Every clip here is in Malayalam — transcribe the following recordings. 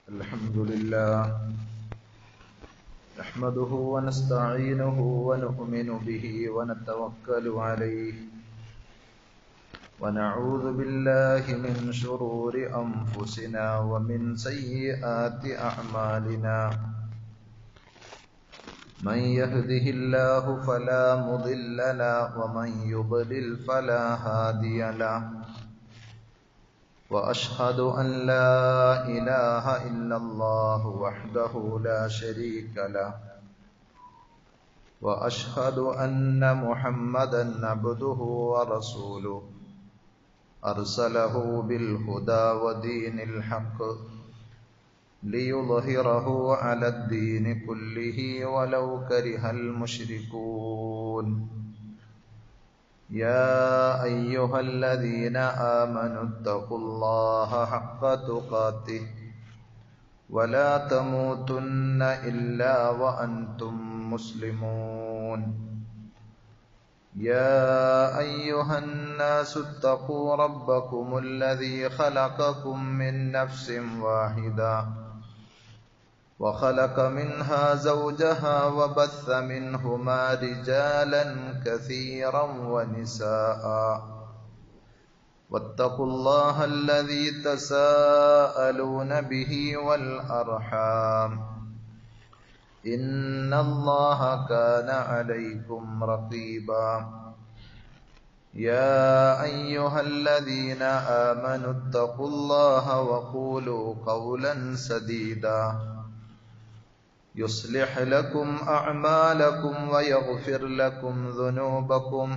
الحمد لله نحمده ونستعينه ونؤمن به ونتوكل عليه ونعوذ بالله من شرور أنفسنا ومن سيئات أعمالنا من يهده الله فلا مضل له ومن يضلل فلا هادي له وأشهد أن لا إله إلا الله وحده لا شريك له وأشهد أن محمدا عبده ورسوله أرسله بالهدى ودين الحق ليظهره على الدين كله ولو كره المشركون يا أيها الذين آمنوا اتقوا الله حق تقاته ولا تموتن إلا وأنتم مسلمون يا أيها الناس اتقوا ربكم الذي خلقكم من نفس واحدة وخلق منها زوجها وبث منهما رجالا كثيرا ونساء واتقوا الله الذي تساءلون به والأرحام إن الله كان عليكم رقيبا يا أيها الذين آمنوا اتقوا الله وقولوا قولا سديدا يصلح لكم أعمالكم ويغفر لكم ذنوبكم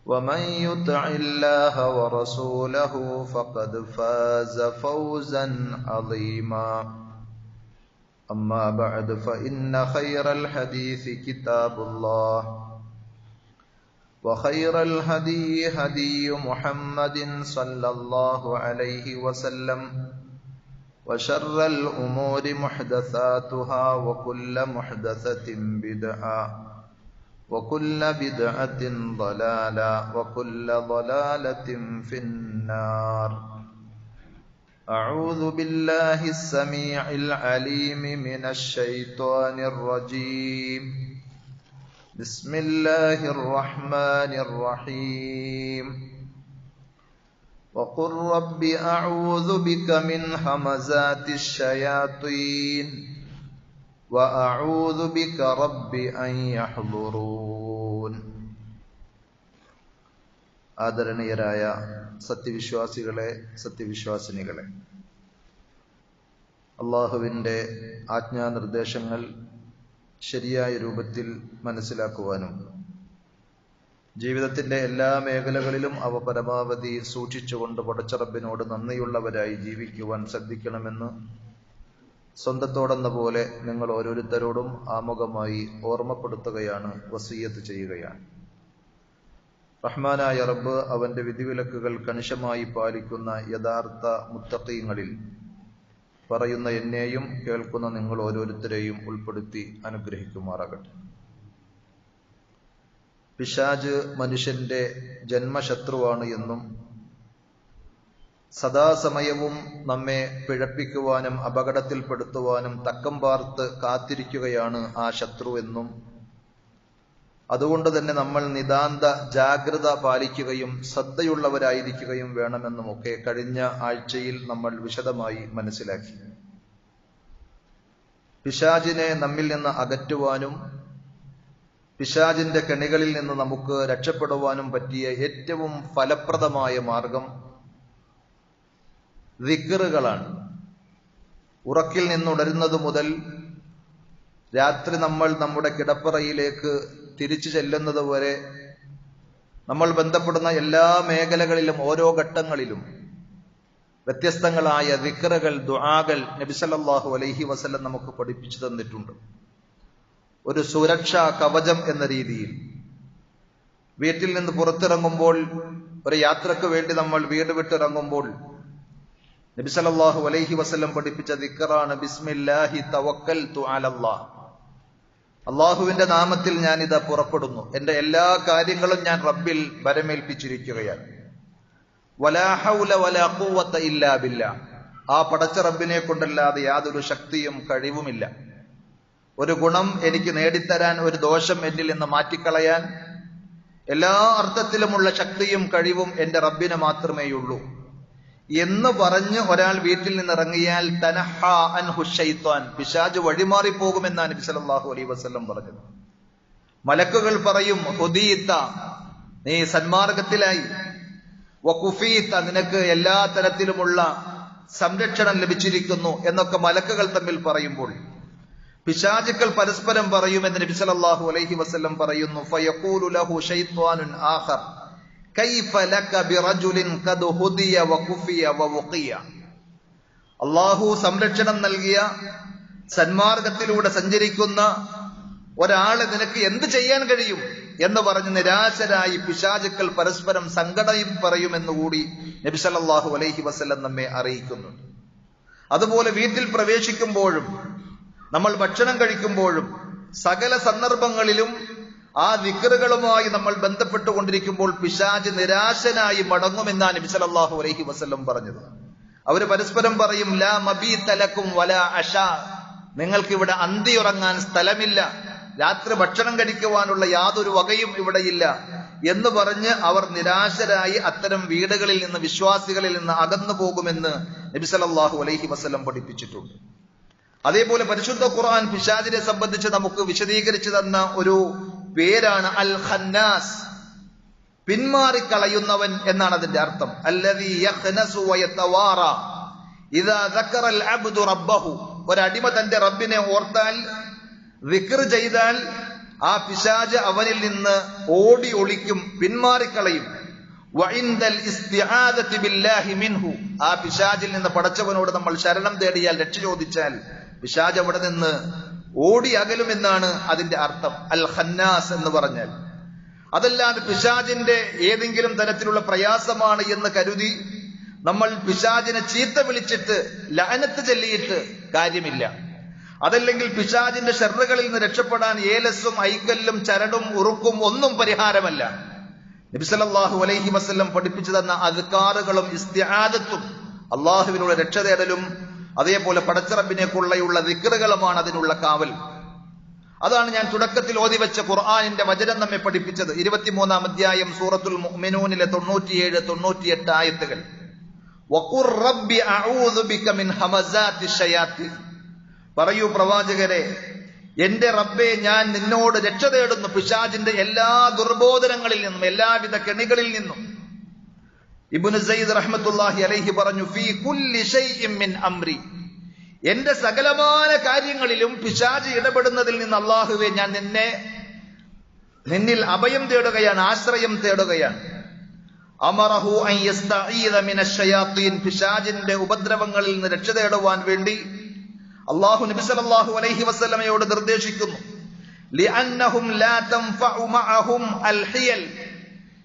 ومن يطع الله ورسوله فقد فاز فوزا عظيما أما بعد فإن خير الحديث كتاب الله وخير الهدي هدي محمد صلى الله عليه وسلم وشر الأمور محدثاتها وكل محدثة بدعة وكل بدعة ضلالة وكل ضلالة في النار أعوذ بالله السميع العليم من الشيطان الرجيم بسم الله الرحمن الرحيم وقل رب أعوذ بك من همزات الشياطين وأعوذ بك رب أن يحضرون ആദരണീയരായ സത്യവിശ്വാസികളെ സത്യവിശ്വാസിനികളെ, അള്ളാഹുവിൻ്റെ ആജ്ഞാനിർദ്ദേശങ്ങൾ ശരിയായ രൂപത്തിൽ മനസ്സിലാക്കുവാനും ജീവിതത്തിൻ്റെ എല്ലാ മേഖലകളിലും അവ പരമാവധി സൂക്ഷിച്ചുകൊണ്ട് പടച്ചറബിനോട് നന്ദിയുള്ളവരായി ജീവിക്കുവാൻ ശ്രദ്ധിക്കണമെന്ന് സ്വന്തത്തോടെന്ന പോലെ നിങ്ങൾ ഓരോരുത്തരോടും ആമുഖമായി ഓർമ്മപ്പെടുത്തുകയാണ്, വസിയ്യത്ത് ചെയ്യുകയാണ്. റഹ്മാനായ റബ്ബ് അവന്റെ വിധിവിലക്കുകൾ കണിശമായി പാലിക്കുന്ന യഥാർത്ഥ മുത്തഖീങ്ങളിൽ പറയുന്ന എന്നെയും കേൾക്കുന്ന നിങ്ങൾ ഓരോരുത്തരെയും ഉൾപ്പെടുത്തി അനുഗ്രഹിക്കുമാറാകട്ടെ. പിശാച് മനുഷ്യന്റെ ജന്മശത്രുവാണ് എന്നും സദാസമയവും നമ്മെ പിഴപ്പിക്കുവാനും അപകടത്തിൽപ്പെടുത്തുവാനും തക്കം പാർത്ത് കാത്തിരിക്കുകയാണ് ആ ശത്രു എന്നും, അതുകൊണ്ട് തന്നെ നമ്മൾ നിതാന്ത ജാഗ്രത പാലിക്കുകയും ശ്രദ്ധയുള്ളവരായിരിക്കുകയും വേണമെന്നുമൊക്കെ കഴിഞ്ഞ ആഴ്ചയിൽ നമ്മൾ വിശദമായി മനസ്സിലാക്കി. പിശാചിനെ നമ്മിൽ നിന്ന് അകറ്റുവാനും പിശാചിന്റെ കെണികളിൽ നിന്ന് നമുക്ക് രക്ഷപ്പെടുവാനും പറ്റിയ ഏറ്റവും ഫലപ്രദമായ മാർഗം ദിക്റുകളാണ്. ഉറക്കിൽ നിന്നുണരുന്നത് മുതൽ രാത്രി നമ്മൾ നമ്മുടെ കിടപ്പറയിലേക്ക് തിരിച്ചു ചെല്ലുന്നത് വരെ നമ്മൾ ബന്ധപ്പെടുന്ന എല്ലാ മേഖലകളിലും ഓരോ ഘട്ടങ്ങളിലും വ്യത്യസ്തങ്ങളായ ദിക്റുകൾ, ദുആകൾ നബി സല്ലല്ലാഹു അലൈഹി വസല്ലം നമുക്ക് പഠിപ്പിച്ചു തന്നിട്ടുണ്ട്. ഒരു സുരക്ഷാ കവചം എന്ന രീതിയിൽ വീട്ടിൽ നിന്ന് പുറത്തിറങ്ങുമ്പോൾ, ഒരു യാത്രക്ക് വേണ്ടി നമ്മൾ വീട് വിട്ടിറങ്ങുമ്പോൾ നബി സല്ലല്ലാഹു അലൈഹി വസല്ലം പഠിപ്പിച്ച ദിക്റാണ് ബിസ്മില്ലാഹി തവക്കൽതു അലല്ലാഹ്. അള്ളാഹുവിന്റെ നാമത്തിൽ ഞാനിതാ പുറപ്പെടുന്നു, എന്റെ എല്ലാ കാര്യങ്ങളും ഞാൻ റബ്ബിൽ ഭരമേൽപ്പിച്ചിരിക്കുകയാണ്. വലാ ഹൗല വലാ ഖുവത ഇല്ലാ ബില്ലാഹ്. ആ പടച്ച റബ്ബിനെ കൊണ്ടല്ലാതെ യാതൊരു ശക്തിയും കഴിവുമില്ല. ഒരു ഗുണം എനിക്ക് നേടിത്തരാൻ, ഒരു ദോഷം എന്നിൽ നിന്ന് മാറ്റിക്കളയാൻ എല്ലാ അർത്ഥത്തിലുമുള്ള ശക്തിയും കഴിവും എന്റെ റബ്ബിന് മാത്രമേയുള്ളൂ എന്ന് പറഞ്ഞ് ഒരാൾ വീട്ടിൽ നിന്ന് ഇറങ്ങിയാൽ തനഹാ അൻഹു ശൈത്വാൻ, പിശാച് വഴിമാറിപ്പോകുമെന്നാണ് നബി സല്ലല്ലാഹു അലൈഹി വസല്ലം പറഞ്ഞത്. മലക്കുകൾ പറയും ഹുദീത, നീ സന്മാർഗത്തിലായി, വകുഫീത, നിനക്ക് എല്ലാ തരത്തിലുമുള്ള സംരക്ഷണം ലഭിച്ചിരിക്കുന്നു എന്നൊക്കെ മലക്കുകൾ തമ്മിൽ പറയുമ്പോൾ പിശാചുക്കൾ പരസ്പരം പറയുമെന്ന് നബി സല്ലല്ലാഹു അലൈഹി വസല്ലം പറയുന്നു. ഫയഖൂലു ലഹു ശൈത്വാനുൻ ആഖർ കൈഫ ലക ബിറജുലിൻ ഖദ് ഹുദിയ വകുഫിയ വവഖിയ. അല്ലാഹു സംരക്ഷണം നൽകിയ സന്മാർഗത്തിലൂടെ സഞ്ചരിക്കുന്ന ഒരാളെ നിനക്ക് എന്ത് ചെയ്യാൻ കഴിയും എന്ന് പറഞ്ഞ് നിരാശരായി പിശാചുക്കൾ പരസ്പരം സങ്കടയും പറയുമെന്നുകൂടി നബി സല്ലല്ലാഹു അലൈഹി വസല്ലം നമ്മെ അറിയിക്കുന്നുണ്ട്. അതുപോലെ വീട്ടിൽ പ്രവേശിക്കുമ്പോഴും നമ്മൾ ഭക്ഷണം കഴിക്കുമ്പോഴും സകല സന്ദർഭങ്ങളിലും ആ ദിക്റുകളുമായി നമ്മൾ ബന്ധപ്പെട്ടുകൊണ്ടിരിക്കുമ്പോൾ പിശാച് നിരാശനായി മടങ്ങുമെന്നാണ് നബി സല്ലല്ലാഹു അലൈഹി വസല്ലം പറഞ്ഞത്. അവര് പരസ്പരം പറയും ലാ മബീത ലക്കും വലാ അശാ, നിങ്ങൾക്ക് ഇവിടെ അന്തിയുറങ്ങാൻ സ്ഥലമില്ല, രാത്രി ഭക്ഷണം കഴിക്കുവാനുള്ള യാതൊരു വകയും ഇവിടെയില്ല എന്ന് പറഞ്ഞ് അവർ നിരാശരായി അത്തരം വീടുകളിൽ നിന്ന്, വിശ്വാസികളിൽ നിന്ന് അകന്നു പോകുമെന്ന് നബി സല്ലല്ലാഹു അലൈഹി വസല്ലം പഠിപ്പിച്ചിട്ടുണ്ട്. അതേപോലെ പരിശുദ്ധ ഖുർആൻ പിശാചിനെ സംബന്ധിച്ച് നമുക്ക് വിശദീകരിച്ചു തന്ന ഒരു പേരാണ് അൽ ഖന്നാസ്, പിന്മാറിക്കളയുന്നവൻ എന്നാണ് അതിന്റെ അർത്ഥം. അല്ലദീ യഖ്നസു വയതവാറ ഇദാ ദക്കറൽ അബ്ദു റബ്ബഹു, ഒരടിമ തന്റെ റബ്ബിനെ ഓർത്താൽ, ദിക്ർ ചെയ്താൽ ആ പിശാച് അവനിൽ നിന്ന് ഓടി ഒളിക്കും, പിന്മാറിക്കളയും. വഇൻദൽ ഇസ്തിആദതി ബില്ലാഹി മിൻഹു, ആ പിശാചിൽ നിന്ന് പടച്ചവനോട് നമ്മൾ ശരണം തേടിയാൽ, രക്ഷ ചോദിച്ചാൽ പിശാച് അവിടെ നിന്ന് ഓടി അകലുമെന്നാണ് അതിന്റെ അർത്ഥം. അൽ ഖന്നാസ് എന്ന് പറഞ്ഞാൽ അതല്ലാതെ പിശാചിന്റെ ഏതെങ്കിലും തരത്തിലുള്ള പ്രയാസമാണ് എന്ന് കരുതി നമ്മൾ പിശാചിനെ ചീത്ത വിളിച്ചിട്ട് ലഅനത്ത് ചൊല്ലിയിട്ട് കാര്യമില്ല. അതല്ലെങ്കിൽ പിശാചിന്റെ ഷർറുകളിൽ നിന്ന് രക്ഷപ്പെടാൻ ഏലസും ഐക്കല്ലും ചരടും ഉറുക്കും ഒന്നും പരിഹാരമല്ല. നബി സല്ലല്ലാഹു അലൈഹി വസല്ലം പഠിപ്പിച്ചു തന്ന അദ്കാറുകളും ഇസ്തിആദത്തും, അള്ളാഹുവിനുള്ള രക്ഷ തേടലും അതേപോലെ പടച്ചറബിനെ കൊള്ളയുള്ള ദിക്റുകളുമാണ് അതിനുള്ള കാവൽ. അതാണ് ഞാൻ തുടക്കത്തിൽ ഓതിവെച്ച ഖുർആനിന്റെ വചനം നമ്മെ പഠിപ്പിച്ചത്. 23-ാം അധ്യായം സൂറത്തുൽ മുഅ്മിനൂനിലെ 97-98 ആയത്തുകൾ. വഖുർ റബ്ബി അഊദു ബിക മിൻ ഹമസാത്തി ശയാത്തീൻ, പറയൂ പ്രവാചകരെ, എന്റെ റബ്ബേ, ഞാൻ നിന്നോട് രക്ഷ തേടുന്നു പിശാചിന്റെ എല്ലാ ദുർബോധനങ്ങളിൽ നിന്നും, എല്ലാവിധ കെണികളിൽ നിന്നും. ഇബ്നു സയ്യിദ് റഹ്മത്തുള്ളാഹി അലൈഹി പറഞ്ഞു, ഫീ കുല്ലി ശൈഇൻ മിൻ അംരി, എന്റെ സകലമായ കാര്യങ്ങളിലും പിശാച് ഇടപെടുന്നതിൽ നിന്ന് അല്ലാഹുവേ, ഞാൻ നിന്നിൽ അഭയം തേടുകയാണ്, ആശ്രയം തേടുകയാണ്. അമറഹു അൻ യസ്തഈദ മിനശ് ശയാത്തീൻ, പിശാചിന്റെ ഉപദ്രവങ്ങളിൽ നിന്ന് രക്ഷ തേടുവാൻ വേണ്ടി അല്ലാഹു നബി സല്ലല്ലാഹു അലൈഹി വസല്ലമയോട് നിർദ്ദേശിക്കുന്നു. ലിഅന്നഹും ലാ തൻഫഉ മഅഹും അൽ ഹിയൽ,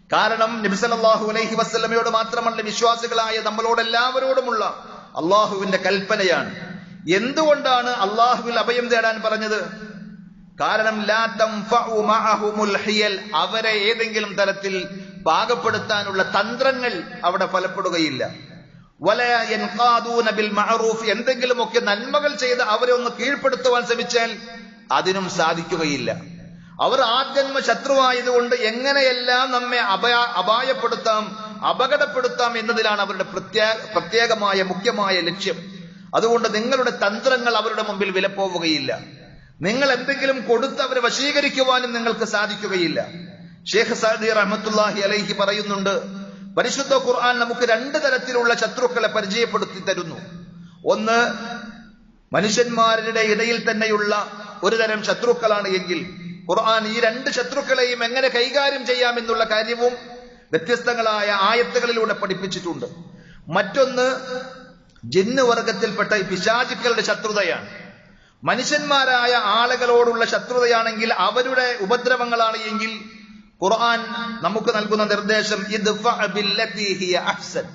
കാരണം നബി സല്ലല്ലാഹു അലൈഹി വസല്ലമയോട് മാത്രമല്ല വിശ്വാസികളായ നമ്മളോട് എല്ലാവരോടുമുള്ള അള്ളാഹുവിന്റെ കൽപ്പനയാണ്. എന്തുകൊണ്ടാണ് അള്ളാഹുവിൽ അഭയം തേടാൻ പറഞ്ഞത്? കാരണം ലാ തൻഫഉ മഅഹുൽ ഹിയൽ, അവരെ ഏതെങ്കിലും തരത്തിൽ പാകപ്പെടുത്താനുള്ള തന്ത്രങ്ങൾ അവിടെ ഫലപ്പെടുകയില്ല. വലാ യൻഖാദൂന ബിൽ മഅറൂഫ്, എന്തെങ്കിലുമൊക്കെ നന്മകൾ ചെയ്ത് അവരെ ഒന്ന് കീഴ്പ്പെടുത്തുവാൻ ശ്രമിച്ചാൽ അതിനും സാധിക്കുകയില്ല. അവർ ആദ്യന്മ ശത്രുവായതുകൊണ്ട് എങ്ങനെയെല്ലാം നമ്മെ അപായപ്പെടുത്താം, അപകടപ്പെടുത്താം എന്നതിലാണ് അവരുടെ പ്രത്യേകമായ മുഖ്യമായ ലക്ഷ്യം. അതുകൊണ്ട് നിങ്ങളുടെ തന്ത്രങ്ങൾ അവരുടെ മുമ്പിൽ വിലപ്പോവുകയില്ല. നിങ്ങൾ എന്തെങ്കിലും കൊടുത്ത് അവരെ വശീകരിക്കുവാനും നിങ്ങൾക്ക് സാധിക്കുകയില്ല. ഷേഖ് സഅദി റഹ്മത്തുള്ളാഹി അലൈഹി പറയുന്നുണ്ട്, പരിശുദ്ധ ഖുർആൻ നമുക്ക് രണ്ട് തരത്തിലുള്ള ശത്രുക്കളെ പരിചയപ്പെടുത്തി തരുന്നു. ഒന്ന്, മനുഷ്യന്മാരുടെ ഇടയിൽ തന്നെയുള്ള ഒരു തരം ശത്രുക്കളാണ് എങ്കിൽ ഖുർആൻ ഈ രണ്ട് ശത്രുക്കളെയും എങ്ങനെ കൈകാര്യം ചെയ്യാമെന്നുള്ള കാര്യവും വ്യത്യസ്തങ്ങളായ ആയത്തുകളിലൂടെ പഠിപ്പിച്ചിട്ടുണ്ട്. മറ്റൊന്ന്, ജിന്ന് വർഗത്തിൽപ്പെട്ട പിശാചുക്കളുടെ ശത്രുതയാണ്. മനുഷ്യന്മാരായ ആളുകളോടുള്ള ശത്രുതയാണെങ്കിൽ, അവരുടെ ഉപദ്രവങ്ങളാണ് എങ്കിൽ ഖുർആൻ നമുക്ക് നൽകുന്ന നിർദ്ദേശം ഇദ്ഫഅ ബില്ലതി ഹിയ അഹ്സൻ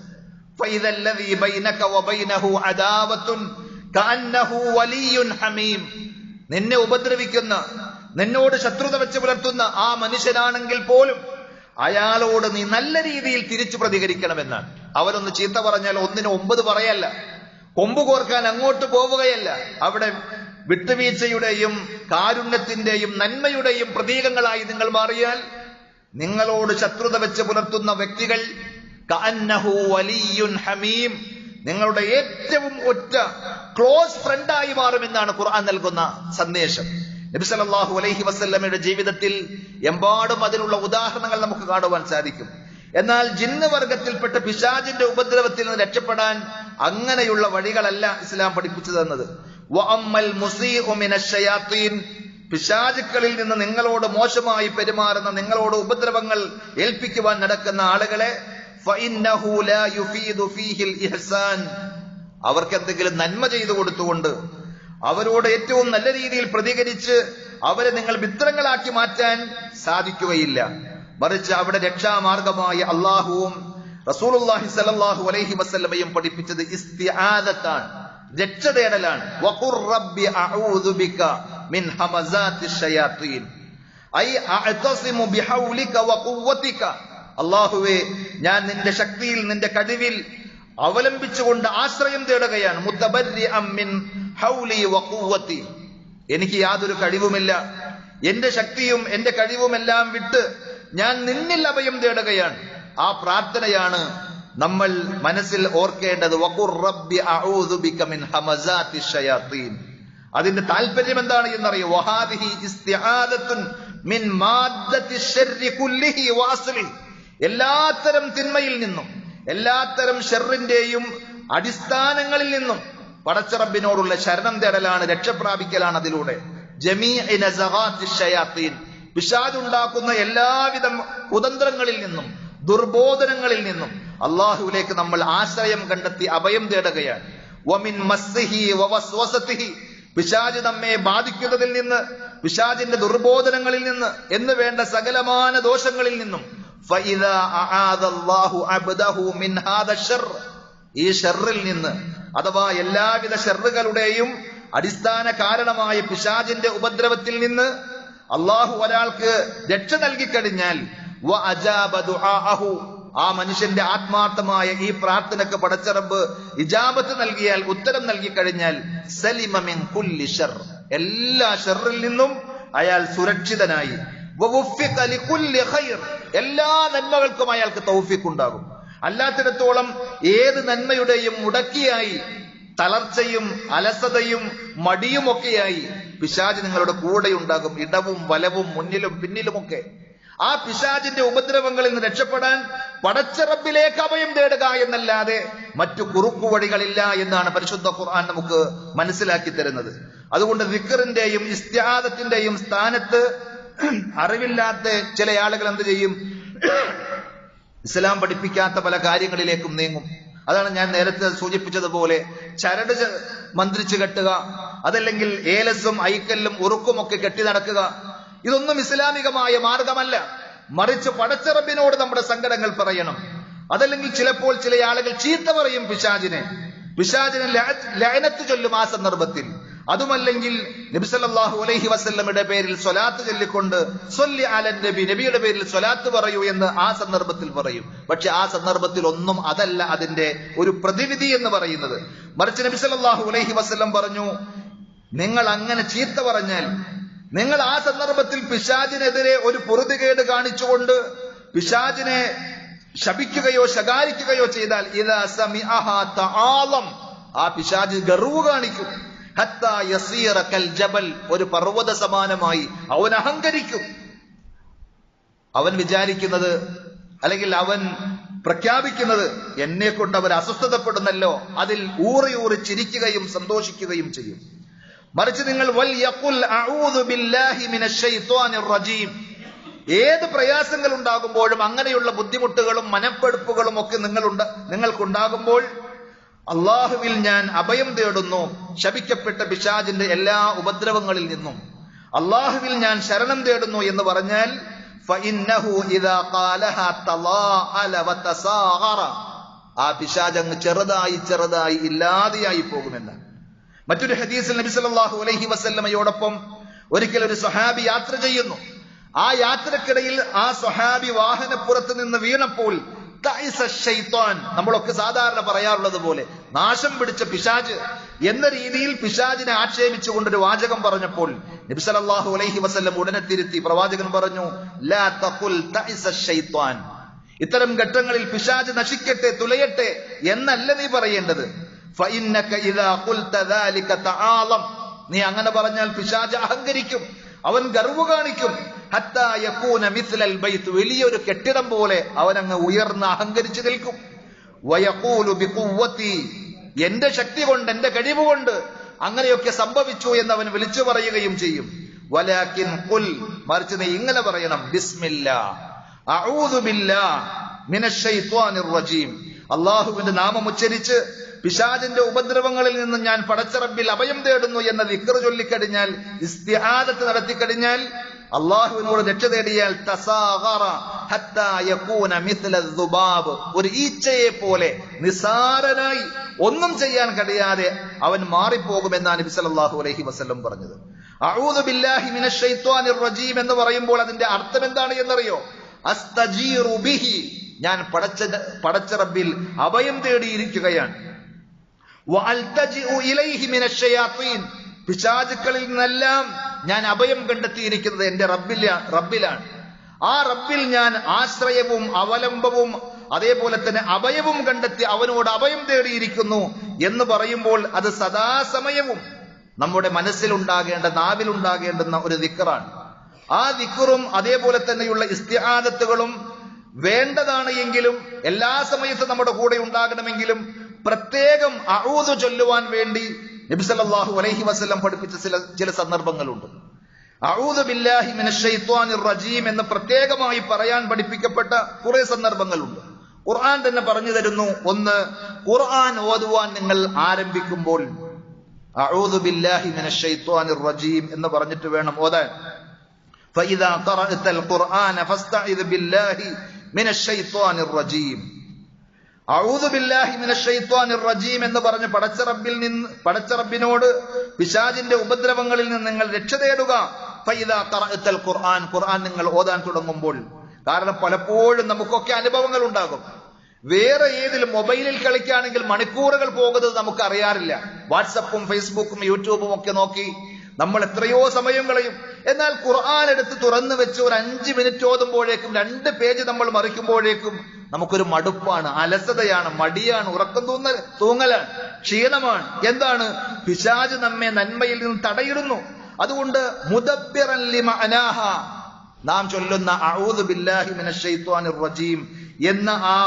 ഫഇദല്ലദീ ബൈനക വബൈനഹു അദാവത്തുൻ കഅന്നഹു വലിയ്യുൻ ഹമീം. നിന്നെ ഉപദ്രവിക്കുന്ന, നിന്നോട് ശത്രുത വെച്ച് പുലർത്തുന്ന ആ മനുഷ്യനാണെങ്കിൽ പോലും അയാളോട് നീ നല്ല രീതിയിൽ തിരിച്ചു പ്രതികരിക്കണമെന്നാണ്. അവരൊന്ന് ചീത്ത പറഞ്ഞാൽ 1-ന് 9 പറയല്ല. കൊമ്പ് കോർക്കാൻ അങ്ങോട്ട് പോവുകയല്ല. അവിടെ വിട്ടുവീഴ്ചയുടെയും കാരുണ്യത്തിന്റെയും നന്മയുടെയും പ്രതീകങ്ങളായി നിങ്ങൾ മാറിയാൽ നിങ്ങളോട് ശത്രുത വെച്ച് പുലർത്തുന്ന വ്യക്തികൾ കഅന്നഹു വലിയ്യുൻ ഹമീം, നിങ്ങളുടെ ഏറ്റവും ഒറ്റ ക്ലോസ് ഫ്രണ്ടായി മാറുമെന്നാണ് ഖുർആൻ നൽകുന്ന സന്ദേശം. നബി സല്ലല്ലാഹു അലൈഹി വസല്ലമയുടെ ജീവിതത്തിൽ എമ്പാടും അതിനുള്ള ഉദാഹരണങ്ങൾ നമുക്ക് കാണുവാൻ സാധിക്കും. എന്നാൽ ജിന്ന് വർഗത്തിൽപ്പെട്ട പിശാചിന്റെ ഉപദ്രവത്തിൽ നിന്ന് രക്ഷപ്പെടാൻ അങ്ങനെയുള്ള വഴികളല്ല ഇസ്ലാം പഠിപ്പിച്ചു തന്നത്. വഅമ്മൽ മുസീഉ മിനശ്ശയാത്തീൻ, പിശാചുക്കളിൽ നിന്ന് നിങ്ങളോട് മോശമായി പെരുമാറുന്ന, നിങ്ങളോട് ഉപദ്രവങ്ങൾ ഏൽപ്പിക്കുവാൻ നടക്കുന്ന ആളുകളെ ഫഇന്നഹു ലാ യുഫീദു ഫീഹിൽ ഇഹ്സാൻ, അവർക്ക് എന്തെങ്കിലും നന്മ ചെയ്തു കൊടുത്തുകൊണ്ട് അവരോട് ഏറ്റവും നല്ല രീതിയിൽ പ്രതികരിച്ച് അവരെ നിങ്ങൾ മിത്രങ്ങളാക്കി മാറ്റാൻ സാധിക്കുകയില്ല. മറിച്ച് അവിടെ രക്ഷാമാർഗമായ അള്ളാഹുവും റസൂലുള്ളാഹി സ്വല്ലല്ലാഹു അലൈഹി വസല്ലമയും പഠിപ്പിച്ചത് ഇസ്തിആദത്താണ്, രക്ഷ തേടലാണ്. വഖുർ റബ്ബി അഊദു ബിക മിൻ ഹമസാത്തിശ് ശയാത്തീൻ, ഐ അഅ്തസിമു ബിഹൗലിക വഖുവ്വതിക, അല്ലാഹുവേ ഞാൻ നിന്റെ ശക്തിയിൽ നിന്റെ കഴിവിൽ അവലംബിച്ചുകൊണ്ട് ആശ്രയം തേടുകയാണ്. മുതബർരിഅം മിൻ ഹൗലി വഖുവ്വതി, എനിക്ക് യാതൊരു കഴിവുമില്ല, എന്റെ ശക്തിയും എന്റെ കഴിവുമെല്ലാം വിട്ട് ഞാൻ നിന്നിൽ അഭയം തേടുകയാണ്. ആ പ്രാർത്ഥനയാണ് നമ്മൾ മനസ്സിൽ ഓർക്കേണ്ടത്. വഖുർ റബ്ബി അഊദു ബിക മിൻ ഹമസാത്തിശ് ശയാത്തീൻ. അതിന്റെ താല്പര്യം എന്താണ് എന്നറിയോ? വഹാദിഹി ഇസ്തിആദത്തുൻ മിൻ മാദ്ദത്തിശ് ശർരി കുല്ലിഹി വഅസ്ലിഹി, എല്ലാത്തരം തിന്മയിൽ നിന്നും എല്ലാത്തരം ഷർറിന്റെയും അടിസ്ഥാനങ്ങളിൽ നിന്നും പടച്ചറബിനോടുള്ള ശരണം തേടലാണ്, രക്ഷപ്രാപിക്കലാണ് അതിലൂടെ. ജമീഇ നസഗാത്തിശ് ശയാത്തീൻ, പിശാചുണ്ടാക്കുന്ന എല്ലാവിധ കുതന്ത്രങ്ങളിൽ നിന്നും ദുർബോധനങ്ങളിൽ നിന്നും അള്ളാഹുവിലേക്ക് നമ്മൾ ആശ്രയം കണ്ടെത്തി അഭയം തേടുകയാണ്. വമിൻ മസ്സിഹി വവസ്വസതിഹി, പിശാച് നമ്മെ ബാധിക്കുന്നതിൽ നിന്ന്, പിശാചിന്റെ ദുർബോധനങ്ങളിൽ നിന്ന് എന്ന് വേണ്ട സകലമാന ദോഷങ്ങളിൽ നിന്നും ഫഇദാ അആദല്ലാഹു അബ്ദഹു മിൻ ഹാദ ശർ, ഈ ഷർറിൽ നിന്ന് അഥവാ എല്ലാവിധ ഷർറുകളുടെയും അടിസ്ഥാന കാരണമായ പിശാചിന്റെ ഉപദ്രവത്തിൽ നിന്ന് അള്ളാഹു ഒരാൾക്ക് രക്ഷ നൽകിക്കഴിഞ്ഞാൽ വഅജാബ ദുആഅഹു, ആ മനുഷ്യന്റെ ആത്മാർത്ഥമായ ഈ പ്രാർത്ഥനക്ക് പടച്ചറബ് ഇജാബത്ത് നൽകിയാൽ, ഉത്തരം നൽകിക്കഴിഞ്ഞാൽ സലിമ മിൻ കുല്ലി ശർ, എല്ലാ ഷർറിൽ നിന്നും അയാൾ സുരക്ഷിതനായി. വവുഫിഖ ലികുല്ലി ഖൈർ, എല്ലാ നന്മകൾക്കും അയാൾക്ക് തൗഫീഖ് ഉണ്ടാകും. അല്ലാത്തിടത്തോളം ഏത് നന്മയുടെയും മുടക്കിയായി തളർച്ചയും അലസതയും മടിയുമൊക്കെയായി പിശാച് നിങ്ങളുടെ കൂടെ ഉണ്ടാകും, ഇടവും വലവും മുന്നിലും പിന്നിലുമൊക്കെ. ആ പിശാചിന്റെ ഉപദ്രവങ്ങളിൽ നിന്ന് രക്ഷപ്പെടാൻ പടച്ച റബ്ബിലേക്ക് അഭയം തേടുക എന്നല്ലാതെ മറ്റു കുറുക്കുവഴികളില്ല എന്നാണ് പരിശുദ്ധ ഖുർആൻ നമുക്ക് മനസ്സിലാക്കി തരുന്നത്. അതുകൊണ്ട് ദിക്റിന്റെയും ഇസ്തിആദത്തിന്റെയും സ്ഥാനത്ത് അറിവില്ലാത്ത ചില ആളുകൾ എന്ത് ചെയ്യും? ഇസ്ലാം പഠിപ്പിക്കാത്ത പല കാര്യങ്ങളിലേക്കും നീങ്ങും. അതാണ് ഞാൻ നേരത്തെ സൂചിപ്പിച്ചതുപോലെ ചരട് മന്ത്രിച്ച് കെട്ടുക, അതല്ലെങ്കിൽ ഏലസും ഐക്കല്ലും ഉറുക്കും ഒക്കെ കെട്ടി നടക്കുക. ഇതൊന്നും ഇസ്ലാമികമായ മാർഗമല്ല. മറിച്ച് പടച്ച റബ്ബിനോട് നമ്മുടെ സങ്കടങ്ങൾ പറയണം. അതല്ലെങ്കിൽ ചിലപ്പോൾ ചില ആളുകൾ ചീത്ത പറയും പിശാചിനെ ലഅനത്ത് ചൊല്ലും ആ സന്ദർഭത്തിൽ. അതുമല്ലെങ്കിൽ നബി സല്ലല്ലാഹു അലൈഹി വസല്ലമയുടെ പേരിൽ സ്വലാത്ത് ചൊല്ലിക്കൊണ്ട് സ്വല്ലി അലൻ നബി, നബിയുടെ പേരിൽ സ്വലാത്ത് പറയൂ എന്ന് ആ സന്ദർഭത്തിൽ പറയും. പക്ഷെ ആ സന്ദർഭത്തിൽ ഒന്നും അതല്ല അതിന്റെ ഒരു പ്രതിവിധി എന്ന് പറയുന്നത്. മറിച്ച് നബി സല്ലല്ലാഹു അലൈഹി വസല്ലം പറഞ്ഞു, നിങ്ങൾ അങ്ങനെ ചീത്ത പറഞ്ഞാൽ, നിങ്ങൾ ആ സന്ദർഭത്തിൽ പിശാചിനെതിരെ ഒരു പൊറുതികേട് കാണിച്ചുകൊണ്ട് പിശാചിനെ ശപിക്കുകയോ ശകാരിക്കുകയോ ചെയ്താൽ ഇദാ സമിഅഹാ തആലം, ആ പിശാച് ഗർവ് കാണിക്കും. ഹത്താ യസീറ കൽ ജബൽ, ഒരു പർവ്വത സമാനമായി അവൻ അഹങ്കരിക്കും. അവൻ വിചാരിക്കുന്നത്, അല്ലെങ്കിൽ അവൻ പ്രഖ്യാപിക്കുന്നത്, എന്നെ കൊണ്ട് അവർ അസ്വസ്ഥതപ്പെടുന്നല്ലോ, അതിൽ ഊറി ഊറി ചിരിക്കുകയും സന്തോഷിക്കുകയും ചെയ്യും. മറിച്ച് നിങ്ങൾ വൽ യഖുൽ അഊദു ബില്ലാഹി മിനശ് ശൈത്വാനിർ റജീം, ഏത് പ്രയാസങ്ങൾ ഉണ്ടാകുമ്പോഴും അങ്ങനെയുള്ള ബുദ്ധിമുട്ടുകളും മനപ്പെടുപ്പുകളും ഒക്കെ നിങ്ങൾക്കുണ്ടാകുമ്പോൾ അള്ളാഹുവിൽ ഞാൻ അഭയം തേടുന്നു, ശപിക്കപ്പെട്ട പിശാചിന്റെ എല്ലാ ഉപദ്രവങ്ങളിൽ നിന്നും അള്ളാഹുവിൽ ഞാൻ ശരണം തേടുന്നു എന്ന് പറഞ്ഞാൽ ഫഇന്നഹു ഇദാ ഖാലഹാ തളാഅല വതസാഗറ, ആ പിശാച് അങ്ങ് ചെറുതായി ഇല്ലാതെയായി പോകുമെന്ന്. മറ്റൊരു ഹദീസിൽ നബി സല്ലല്ലാഹു അലൈഹി വസല്ലമയോടൊപ്പം ഒരിക്കൽ ഒരു സ്വഹാബി യാത്ര ചെയ്യുന്നു. ആ യാത്രക്കിടയിൽ ആ സ്വഹാബി വാഹനപ്പുറത്ത് നിന്ന് വീണപ്പോൾ തഇസ ശൈത്താൻ, നമ്മളൊക്കെ സാധാരണ പറയാറുള്ളത് പോലെ നാശം പിടിച്ച പിശാച് എന്ന രീതിയിൽ പിശാചിനെ ആക്ഷേപിച്ചുകൊണ്ടൊരു വാചകം പറഞ്ഞപ്പോൾ നബി സല്ലല്ലാഹു അലൈഹി വസല്ലം ഉടനെ തിരുത്തി. പ്രവാചകൻ പറഞ്ഞു, ലാ തഖുൽ തഇസ ശൈത്താൻ, ഇത്തരം ഘട്ടങ്ങളിൽ പിശാച് നശിക്കട്ടെ, തുലയട്ടെ എന്നല്ല നീ പറയേണ്ടത്. ഫഇന്നക ഇദാ ഖുൽത ദാലിക തആലം, നീ അങ്ങനെ പറഞ്ഞാൽ പിശാച് അഹങ്കരിക്കും, അവൻ ഗർവ്വ് കാണിക്കും. ഹത്താ യകൂന മിസ്ലൽ ബൈത്ത്, വലിയൊരു കെട്ടിടം പോലെ അവനങ്ങ് ഉയർന്ന് അഹങ്കരിച്ചു നിൽക്കും. വയഖൂലു ബിഖുവ്വതി, എന്റെ ശക്തി കൊണ്ട്, എന്റെ കഴിവ് കൊണ്ട് അങ്ങനെയൊക്കെ സംഭവിച്ചു എന്ന് അവൻ വിളിച്ചു പറയുകയും ചെയ്യും. വലാകിൻ ഖുൽ, മറിച്ച് നീ ഇങ്ങനെ പറയണം, ബിസ്മില്ലാഹ് അഊദു ബില്ലാഹ് മിനശ് ശൈത്വാനിർ റജീം, അല്ലാഹുവിന്റെ നാമം ഉച്ചരിച്ച് പിശാചിന്റെ ഉപദ്രവങ്ങളിൽ നിന്ന് ഞാൻ പടച്ച റബ്ബിൽ അഭയം തേടുന്നു എന്ന ദിക്ർ ചൊല്ലിക്കഴിഞ്ഞാൽ, ഇസ്തിആദത്ത് നടത്തിക്കഴിഞ്ഞാൽ, അള്ളാഹുവിനോട് രക്ഷ തേടിയാൽ, തസാഗറ ഹത്താ യകൂന മിസ്ല ദുബാബ്, ഒരു ഈച്ചയെ പോലെ നിസാരനായി ഒന്നും ചെയ്യാൻ കഴിയാതെ അവൻ മാറിപ്പോകുമെന്നാണ് നബി സല്ലല്ലാഹു അലൈഹി വസല്ലം പറഞ്ഞത്. അഊദു ബില്ലാഹി മിനശ് ശൈത്വാനിർ റജീം എന്ന് പറയുമ്പോൾ അതിന്റെ അർത്ഥം എന്താണ് എന്നറിയോ? അസ്തജീറു ബിഹി, ഞാൻ പടച്ച റബ്ബിൽ അഭയം തേടിയിരിക്കുകയാണ്. വഅൽതജിഉ ഇലൈഹി മിനശ് ശയാത്തീൻ, പിശാചുക്കളിൽ നിന്നെല്ലാം ഞാൻ അഭയം കണ്ടെത്തിയിരിക്കുന്നത് എന്റെ റബ്ബിലാണ്. ആ റബ്ബിൽ ഞാൻ ആശ്രയവും അവലംബവും അതേപോലെ തന്നെ അഭയവും കണ്ടെത്തി അവനോട് അഭയം തേടിയിരിക്കുന്നു എന്ന് പറയുമ്പോൾ അത് സദാസമയവും നമ്മുടെ മനസ്സിലുണ്ടാകേണ്ട, നാവിലുണ്ടാകേണ്ടുന്ന ഒരു ദിക്റാണ്. ആ ദിക്റും അതേപോലെ തന്നെയുള്ള ഇസ്തിആദത്തുകളും വേണ്ടതാണ് എങ്കിലും എല്ലാ സമയത്തും നമ്മുടെ കൂടെ ഉണ്ടാകണമെങ്കിലും പ്രത്യേകം അഊദു ചൊല്ലുവാൻ വേണ്ടി നബി സല്ലല്ലാഹു അലൈഹി വസല്ലം പഠിപ്പിച്ച ചില സന്ദർഭങ്ങളുണ്ട്. അഊദു ബില്ലാഹി മിനശ് ശൈത്വാനിർ റജീം എന്ന് പ്രത്യേകമായി പറയാൻ പഠിപ്പിക്കപ്പെട്ട കുറെ സന്ദർഭങ്ങളുണ്ട്. ഖുർആൻ തന്നെ പറഞ്ഞു തരുന്നു. ഒന്ന്, ഖുർആൻ ഓതുവാൻ നിങ്ങൾ ആരംഭിക്കുമ്പോൾ അഊദു ബില്ലാഹി മിനശ് ശൈത്വാനിർ റജീം എന്ന് പറഞ്ഞിട്ട് വേണം ഓതാൻ. ഫഇദാ ഖറഅതൽ ഖുർആന ഫസ്തഇദ് ബില്ലാഹി മിനശ് ശൈത്വാനിർ റജീം. അഊദു ബില്ലാഹി മിനശ് ശൈത്വാനിർ റജീം എന്ന് പറഞ്ഞ് പടച്ച റബ്ബിനോട് പിശാചിന്റെ ഉപദ്രവങ്ങളിൽ നിന്ന് നിങ്ങൾ രക്ഷ തേടുക. ഫഇദാ ഖറഅതൽ ഖുർആൻ, ഖുർആൻ നിങ്ങൾ ഓതാൻ തുടങ്ങുമ്പോൾ. കാരണം പലപ്പോഴും നമുക്കൊക്കെ അനുഭവങ്ങൾ ഉണ്ടാകും. വേറെ ഏതിലും മൊബൈലിൽ കളിക്കുകയാണെങ്കിൽ മണിക്കൂറുകൾ പോകുന്നത് നമുക്ക് അറിയാറില്ല. വാട്സപ്പും ഫേസ്ബുക്കും യൂട്യൂബും ഒക്കെ നോക്കി നമ്മൾ എത്രയോ സമയം കളയും. എന്നാൽ ഖുർആൻ എടുത്ത് തുറന്നു വെച്ച് ഒരു 5 മിനിറ്റ് ഓതുമ്പോഴേക്കും 2 പേജ് നമ്മൾ മറിക്കുമ്പോഴേക്കും നമുക്കൊരു മടുപ്പാണ്, അലസതയാണ്, മടിയാണ്, ഉറക്കം തൂങ്ങലാണ്, ക്ഷീണമാണ്. എന്താണ്? പിശാച് നമ്മെ നന്മയിൽ നിന്ന് തടയിടുന്നു. അതുകൊണ്ട് മുദബ്ബിറൻ ലിമഅനാഹ, നാം ചൊല്ലുന്ന അഊദു ബില്ലാഹി മിനശ് ശൈത്വാനിർ റജീം എന്ന ആ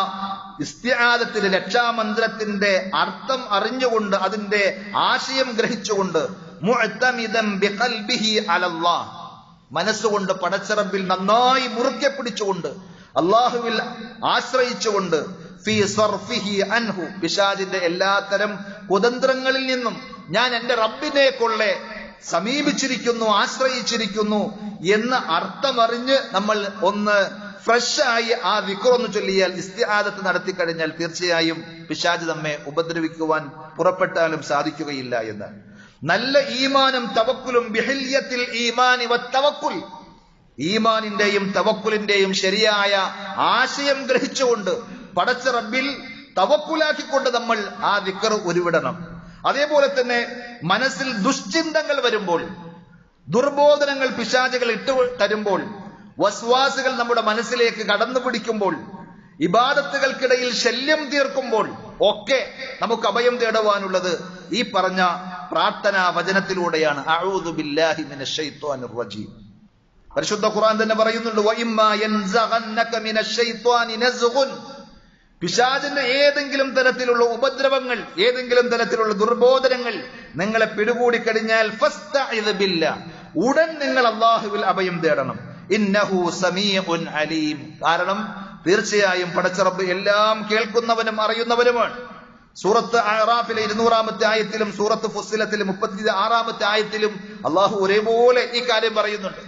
ഇസ്തിആദത്തിന്റെ രക്ഷാമന്ത്രത്തിന്റെ അർത്ഥം അറിഞ്ഞുകൊണ്ട്, അതിന്റെ ആശയം ഗ്രഹിച്ചുകൊണ്ട്, മുഅ്തമിദൻ ബിഖൽബിഹി അലല്ലാഹ്, മനസ്സുകൊണ്ട് പടച്ച റബ്ബിൽ നന്നായി മുറുക്കെ പിടിച്ചുകൊണ്ട്, അല്ലാഹുവിൽ ആശ്രയിച്ചുകൊണ്ട്, ഫീ സർഫിഹി അൻഹു, പിശാചിന്റെ എല്ലാത്തരം കുതന്ത്രങ്ങളിൽ നിന്നും ഞാൻ എന്റെ റബ്ബിനെ കൊള്ളെ സമീപിച്ചിരിക്കുന്നു, ആശ്രയിച്ചിരിക്കുന്നു എന്ന അർത്ഥമറിഞ്ഞ് നമ്മൾ ഒന്ന് ഫ്രഷായി ആ ദിക്റൊന്ന് ചൊല്ലിയാൽ, ഇസ്തിആദത്ത് നടത്തി കഴിഞ്ഞാൽ തീർച്ചയായും പിശാച് നമ്മെ ഉപദ്രവിക്കുവാൻ പുറപ്പെട്ടാലും സാധിക്കുകയില്ല എന്ന്. നല്ല ഈമാനും തവക്കുലും ബിഹില്യത്തിൽ ഈമാനി വത്തവക്കുൽ, ഈമാനിന്റെയും തവക്കുലിന്റെയും ശരിയായ ആശയം ഗ്രഹിച്ചുകൊണ്ട് പടച്ച റബ്ബിൽ തവക്കുലാക്കിക്കൊണ്ട് നമ്മൾ ആ ദിക്ർ ഉരുവിടണം. അതേപോലെ തന്നെ മനസ്സിൽ ദുശ്ചിന്തകൾ വരുമ്പോൾ, ദുർബോധനങ്ങൾ പിശാചുകൾ ഇട്ടു തരുമ്പോൾ, വസ്വാസുകൾ നമ്മുടെ മനസ്സിലേക്ക് കടന്നു പിടിക്കുമ്പോൾ, ഇബാദത്തുകൾക്കിടയിൽ ശല്യം തീർക്കുമ്പോൾ ഒക്കെ നമുക്ക് അഭയം തേടുവാനുള്ളത് ഈ പറഞ്ഞ പ്രാർത്ഥനാ വചനത്തിലൂടെയാണ്. അഊദു ബില്ലാഹി മിനശ് ശൈത്വാനിർ റജീം. പരിശുദ്ധ ഖുർആൻ തന്നെ പറയുന്നുണ്ട്, വഇമ്മാ യൻസഗന്നക മിനശ് ശൈത്വാനി നസ്ഗുൻ, പിശാചിന്റെ ഏതെങ്കിലും തരത്തിലുള്ള ഉപദ്രവങ്ങൾ, ഏതെങ്കിലും തരത്തിലുള്ള ദുർബോധനങ്ങൾ നിങ്ങളെ പിടികൂടി കഴിഞ്ഞാൽ ഫസ്തഇദ് ബില്ലാഹ്, ഉടൻ നിങ്ങൾ അല്ലാഹുവിൽ അഭയം തേടണം. ഇന്നഹു സമീഉൻ അലീം, കാരണം തീർച്ചയായും പടച്ച റബ്ബ് എല്ലാം കേൾക്കുന്നവനും അറിയുന്നവനുമാണ്. സൂറത്ത് അഅറാഫിലെ 200-ാമത്തെ ആയത്തിലും സൂറത്ത് ഫുസ്സിലത്തിലെ 36-ാമത്തെ ആയത്തിലും അള്ളാഹു ഒരേപോലെ ഈ കാര്യം പറയുന്നുണ്ട്.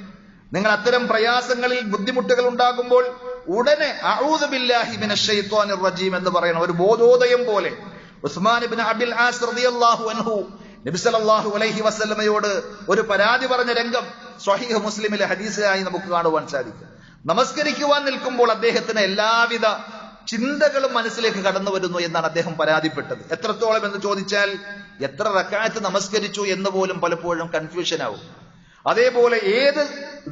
നിങ്ങൾ അത്തരം പ്രയാസങ്ങളിൽ ബുദ്ധിമുട്ടുകൾ ഉണ്ടാകുമ്പോൾ ഉടനെ അഊദു ബില്ലാഹി മിനശ് ശൈത്വാനിർ റജീം എന്ന് പറയണം, ഒരു ബോധോദയം പോലെ. ഉസ്മാൻ ഇബ്നു അബിൽ ആസ് റളിയല്ലാഹു അൻഹു നബി സല്ലല്ലാഹു അലൈഹി വസല്ലമയോട് ഒരു പരാതി പറഞ്ഞ രംഗം സ്വഹീഹ് മുസ്ലിമിലെ ഹദീസായി നമുക്ക് കാണുവാൻ സാധിക്കും. നമസ്കരിക്കുവാൻ നിൽക്കുമ്പോൾ അദ്ദേഹത്തിന് എല്ലാവിധ ചിന്തകളും മനസ്സിലേക്ക് കടന്നു വരുന്നു എന്നാണ് അദ്ദേഹം പരാതിപ്പെട്ടത്. എത്രത്തോളം എന്ന് ചോദിച്ചാൽ എത്ര റക്അത്ത് നമസ്കരിച്ചു എന്ന് പോലും പലപ്പോഴും കൺഫ്യൂഷൻ ആവും. അതേപോലെ ഏത്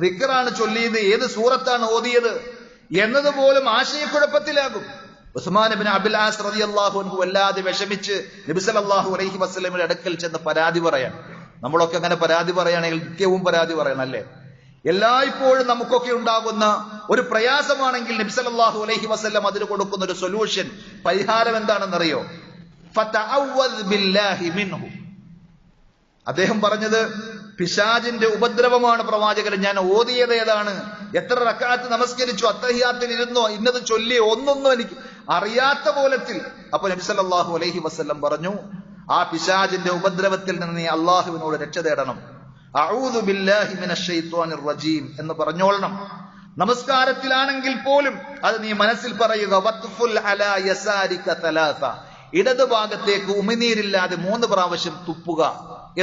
ദിക്റാണ് ചൊല്ലിയത്, ഏത് സൂറത്താണ് ഓതിയത് എന്നതുപോലും ആശയക്കുഴപ്പത്തിലാകും. ഉസ്മാൻ ഇബ്നു അബ്ദുൽ ആസ് റളിയല്ലാഹു അൻഹു വല്ലാതെ വിഷമിച്ച് നബി സല്ലല്ലാഹു അലൈഹി വസല്ലമയുടെ അടുക്കൽ ചെന്ന് പരാതി പറയാൻ. നമ്മളൊക്കെ അങ്ങനെ പരാതി പറയുകയാണെങ്കിൽ നിത്യവും പരാതി പറയണം അല്ലേ? എല്ലായ്പ്പോഴും നമുക്കൊക്കെ ഉണ്ടാകുന്ന ഒരു പ്രയാസമാണെങ്കിൽ നബി സല്ലല്ലാഹു അലൈഹി വസല്ലം അതിന് കൊടുക്കുന്ന ഒരു സൊല്യൂഷൻ, പരിഹാരം എന്താണെന്നറിയോ? ഫതഅവ്വദ് ബില്ലാഹി മിൻഹു. അദ്ദേഹം പറഞ്ഞത് പിശാചിന്റെ ഉപദ്രവമാണ് പ്രവാചകൻ. ഞാൻ ഓതിയത് ഏതാണ്, എത്ര റക്അത്ത് നമസ്കരിച്ചു, അത്തഹിയാത്തിൽ ഇരുന്നോ, ഇന്നത് ചൊല്ലിയോ, ഒന്നൊന്നും എനിക്ക് അറിയാത്ത പോലത്തിൽ. അപ്പൊ നബി സല്ലല്ലാഹു അലൈഹി വസല്ലം പറഞ്ഞു, ആ പിശാചിന്റെ ഉപദ്രവത്തിൽ നിന്ന് നീ അള്ളാഹുവിനോട് രക്ഷ തേടണം. അഊദു ബില്ലാഹി മിനശ് ശൈത്വാനിർ റജീം എന്ന് പറഞ്ഞോളണം. നമസ്കാരത്തിലാണെങ്കിൽ പോലും അത് നീ മനസ്സിൽ പറയുക. വത്ഫുൽ അലാ യസാരിക തലാസ, ഇടത് ഭാഗത്തേക്ക് ഉമിനീരില്ലാതെ 3 പ്രാവശ്യം തുപ്പുക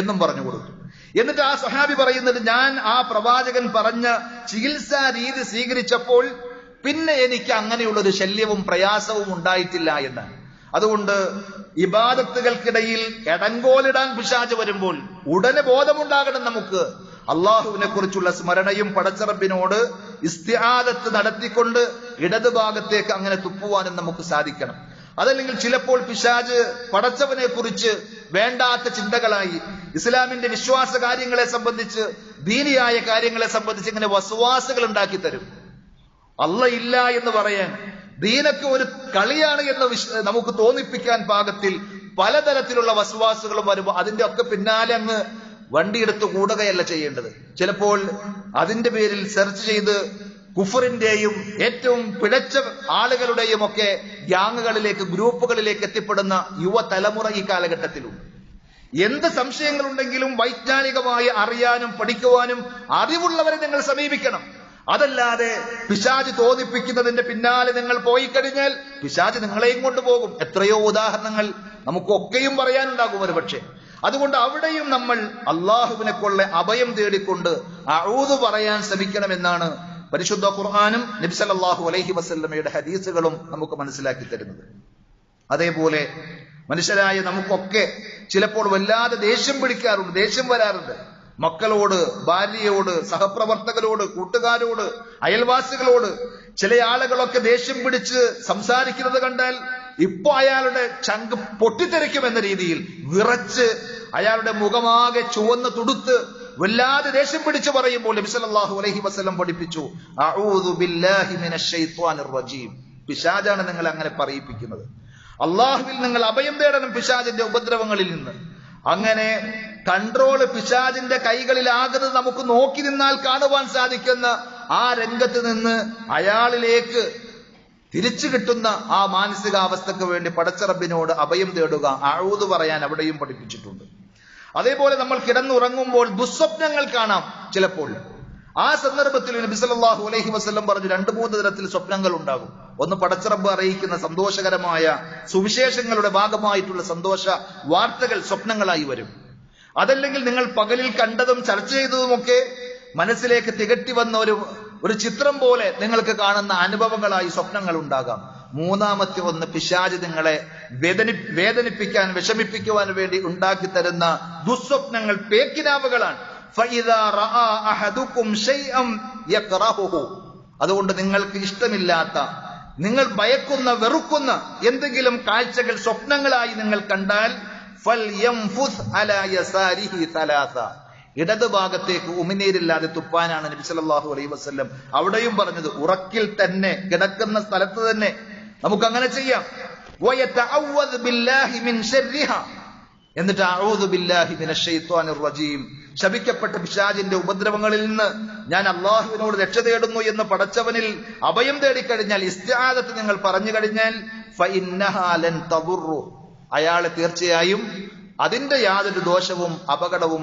എന്നും പറഞ്ഞു കൊടുത്തു. എന്നിട്ട് ആ സഹാബി പറയുന്നത്, ഞാൻ ആ പ്രവാചകൻ പറഞ്ഞ ചികിത്സാ രീതി സ്വീകരിച്ചപ്പോൾ പിന്നെ എനിക്ക് അങ്ങനെയുള്ളൊരു ശല്യവും പ്രയാസവും ഉണ്ടായിട്ടില്ല എന്നാണ്. അതുകൊണ്ട് ഇബാദത്തുകൾക്കിടയിൽ എടങ്കോലിടാൻ പിശാച് വരുമ്പോൾ ഉടനെ ബോധമുണ്ടാകണം നമുക്ക്. അള്ളാഹുവിനെ കുറിച്ചുള്ള സ്മരണയും പടച്ചറബിനോട് ഇസ്തിആദത്ത് നടത്തിക്കൊണ്ട് ഇടത് ഭാഗത്തേക്ക് അങ്ങനെ തുപ്പുവാനും നമുക്ക് സാധിക്കണം. അതല്ലെങ്കിൽ ചിലപ്പോൾ പിശാച് പടച്ചവനെ കുറിച്ച് വേണ്ടാത്ത ചിന്തകളായി, ഇസ്ലാമിന്റെ വിശ്വാസ കാര്യങ്ങളെ സംബന്ധിച്ച്, ദീനിയായ കാര്യങ്ങളെ സംബന്ധിച്ച് ഇങ്ങനെ വസ്വാസുകൾ ഉണ്ടാക്കി തരും. അല്ല ഇല്ല എന്ന് പറയാൻ, ദീനൊക്കെ ഒരു കളിയാണ് എന്ന് നമുക്ക് തോന്നിപ്പിക്കാൻ പാകത്തിൽ പലതരത്തിലുള്ള വസ്വാസുകളും വരുമ്പോൾ അതിന്റെ ഒക്കെ പിന്നാലെ അങ്ങ് വണ്ടിയെടുത്ത് കൂടുകയല്ല ചെയ്യേണ്ടത്. ചിലപ്പോൾ അതിന്റെ പേരിൽ സെർച്ച് ചെയ്ത് കുഫറിന്റെയും ഏറ്റവും പിഴച്ച ആളുകളുടെയും ഒക്കെ ഗ്യാങ്ങുകളിലേക്ക്, ഗ്രൂപ്പുകളിലേക്ക് എത്തിപ്പെടുന്ന യുവതലമുറ ഈ കാലഘട്ടത്തിലുണ്ട്. എന്ത് സംശയങ്ങളുണ്ടെങ്കിലും വൈജ്ഞാനികമായി അറിയാനും പഠിക്കുവാനും അറിവുള്ളവരെ നിങ്ങൾ സമീപിക്കണം. അതല്ലാതെ പിശാച് തോന്നിപ്പിക്കുന്നതിന്റെ പിന്നാലെ നിങ്ങൾ പോയി കഴിഞ്ഞാൽ പിശാച് നിങ്ങളെയും കൊണ്ടുപോകും. എത്രയോ ഉദാഹരണങ്ങൾ നമുക്കൊക്കെയും പറയാനുണ്ടാകും ഒരു പക്ഷേ. അതുകൊണ്ട് അവിടെയും നമ്മൾ അള്ളാഹുവിനെ കൊള്ള അഭയം തേടിക്കൊണ്ട് അഊദു പറയാൻ ശ്രമിക്കണമെന്നാണ് പരിശുദ്ധ ഖുർആനും നബി സല്ലല്ലാഹു അലൈഹി വസല്ലമയുടെ ഹദീസുകളും നമുക്ക് മനസ്സിലാക്കി തരുന്നത്. അതേപോലെ മനുഷ്യരായ നമുക്കൊക്കെ ചിലപ്പോൾ വല്ലാതെ ദേഷ്യം പിടിക്കാറുണ്ട്, ദേഷ്യം വരാറുണ്ട്. മക്കളോട്, ഭാര്യയോട്, സഹപ്രവർത്തകരോട്, കൂട്ടുകാരോട്, അയൽവാസികളോട്. ചില ആളുകളൊക്കെ ദേഷ്യം പിടിച്ച് സംസാരിക്കുന്നത് കണ്ടാൽ ഇപ്പൊ അയാളുടെ ചങ്ക് പൊട്ടിത്തെറിക്കുമെന്ന രീതിയിൽ വിറച്ച് അയാളുടെ മുഖമാകെ ചുവന്ന് തുടുത്ത് വല്ലാതെ ദേഷ്യം പിടിച്ച് പറയുമ്പോൾ നബി സല്ലല്ലാഹു അലൈഹി വസല്ലം പഠിപ്പിച്ചു, അഊദു ബില്ലാഹി മിനശ് ശൈത്വാനിർ റജീം. പിശാചാണ് നിങ്ങൾ അങ്ങനെ പറയിപ്പിക്കുന്നത്. അള്ളാഹുവിൽ നിങ്ങൾ അഭയം തേടണം പിശാചിന്റെ ഉപദ്രവങ്ങളിൽ നിന്ന്. അങ്ങനെ കൺട്രോള് പിശാചിന്റെ കൈകളിലാകുന്നത് നമുക്ക് നോക്കി നിന്നാൽ കാണുവാൻ സാധിക്കുന്ന ആ രംഗത്ത് നിന്ന് അയാളിലേക്ക് തിരിച്ചു കിട്ടുന്ന ആ മാനസികാവസ്ഥക്ക് വേണ്ടി പടച്ചറബിനോട് അഭയം തേടുക, അഊദു പറയാൻ അവിടെയും പഠിപ്പിച്ചിട്ടുണ്ട്. അതേപോലെ നമ്മൾ കിടന്നുറങ്ങുമ്പോൾ ദുസ്വപ്നങ്ങൾ കാണാം ചിലപ്പോൾ. ആ സന്ദർഭത്തിൽ നബി സല്ലല്ലാഹു അലൈഹി വസല്ലം പറഞ്ഞു 2-3 തരത്തിൽ സ്വപ്നങ്ങൾ ഉണ്ടാകും. ഒന്ന് പടച്ചറബ് അറിയിക്കുന്ന സന്തോഷകരമായ സുവിശേഷങ്ങളുടെ ഭാഗമായിട്ടുള്ള സന്തോഷ വാർത്തകൾ സ്വപ്നങ്ങളായി വരും. അതല്ലെങ്കിൽ നിങ്ങൾ പകലിൽ കണ്ടതും ചർച്ച ചെയ്തതുമൊക്കെ മനസ്സിലേക്ക് തികട്ടി വന്ന ഒരു ചിത്രം പോലെ നിങ്ങൾക്ക് കാണുന്ന അനുഭവങ്ങളായി സ്വപ്നങ്ങൾ ഉണ്ടാകാം. മൂന്നാമത്തെ ഒന്ന് പിശാച് നിങ്ങളെ വേദനിപ്പിക്കാൻ, വിഷമിപ്പിക്കുവാൻ വേണ്ടി ഉണ്ടാക്കി തരുന്ന ദുസ്വപ്നങ്ങൾ, പേക്കിനാവുകളാണ്. അതുകൊണ്ട് നിങ്ങൾക്ക് ഇഷ്ടമില്ലാത്ത, നിങ്ങൾ ഭയക്കുന്ന, വെറുക്കുന്ന എന്തെങ്കിലും കാഴ്ചകൾ സ്വപ്നങ്ങളായി നിങ്ങൾ കണ്ടാൽ ഇടത് ഭാഗത്തേക്ക് ഉമിനീരില്ലാതെ തുപ്പാനാണ് നബി സല്ലല്ലാഹു അലൈഹി വസല്ലം അവിടെയും പറഞ്ഞത്. ഉറക്കിൽ തന്നെ, കിടക്കുന്ന സ്ഥലത്ത് തന്നെ നമുക്ക് അങ്ങനെ ചെയ്യാം. എന്നിട്ട് അഊദു ബില്ലാഹി മിനശ് ശൈത്വാനിർ റജീം, ശപിക്കപ്പെട്ട പിശാചിന്റെ ഉപദ്രവങ്ങളിൽ നിന്ന് ഞാൻ അള്ളാഹുവിനോട് രക്ഷ തേടുന്നു എന്ന് പടച്ചവനിൽ അഭയം തേടിക്കഴിഞ്ഞാൽ, ഇസ്തിആദത്ത് നിങ്ങൾ പറഞ്ഞു കഴിഞ്ഞാൽ ഫഇന്നഹാ ലൻ തദുറു, അയാളെ തീർച്ചയായും അതിന്റെ യാതൊരു ദോഷവും അപകടവും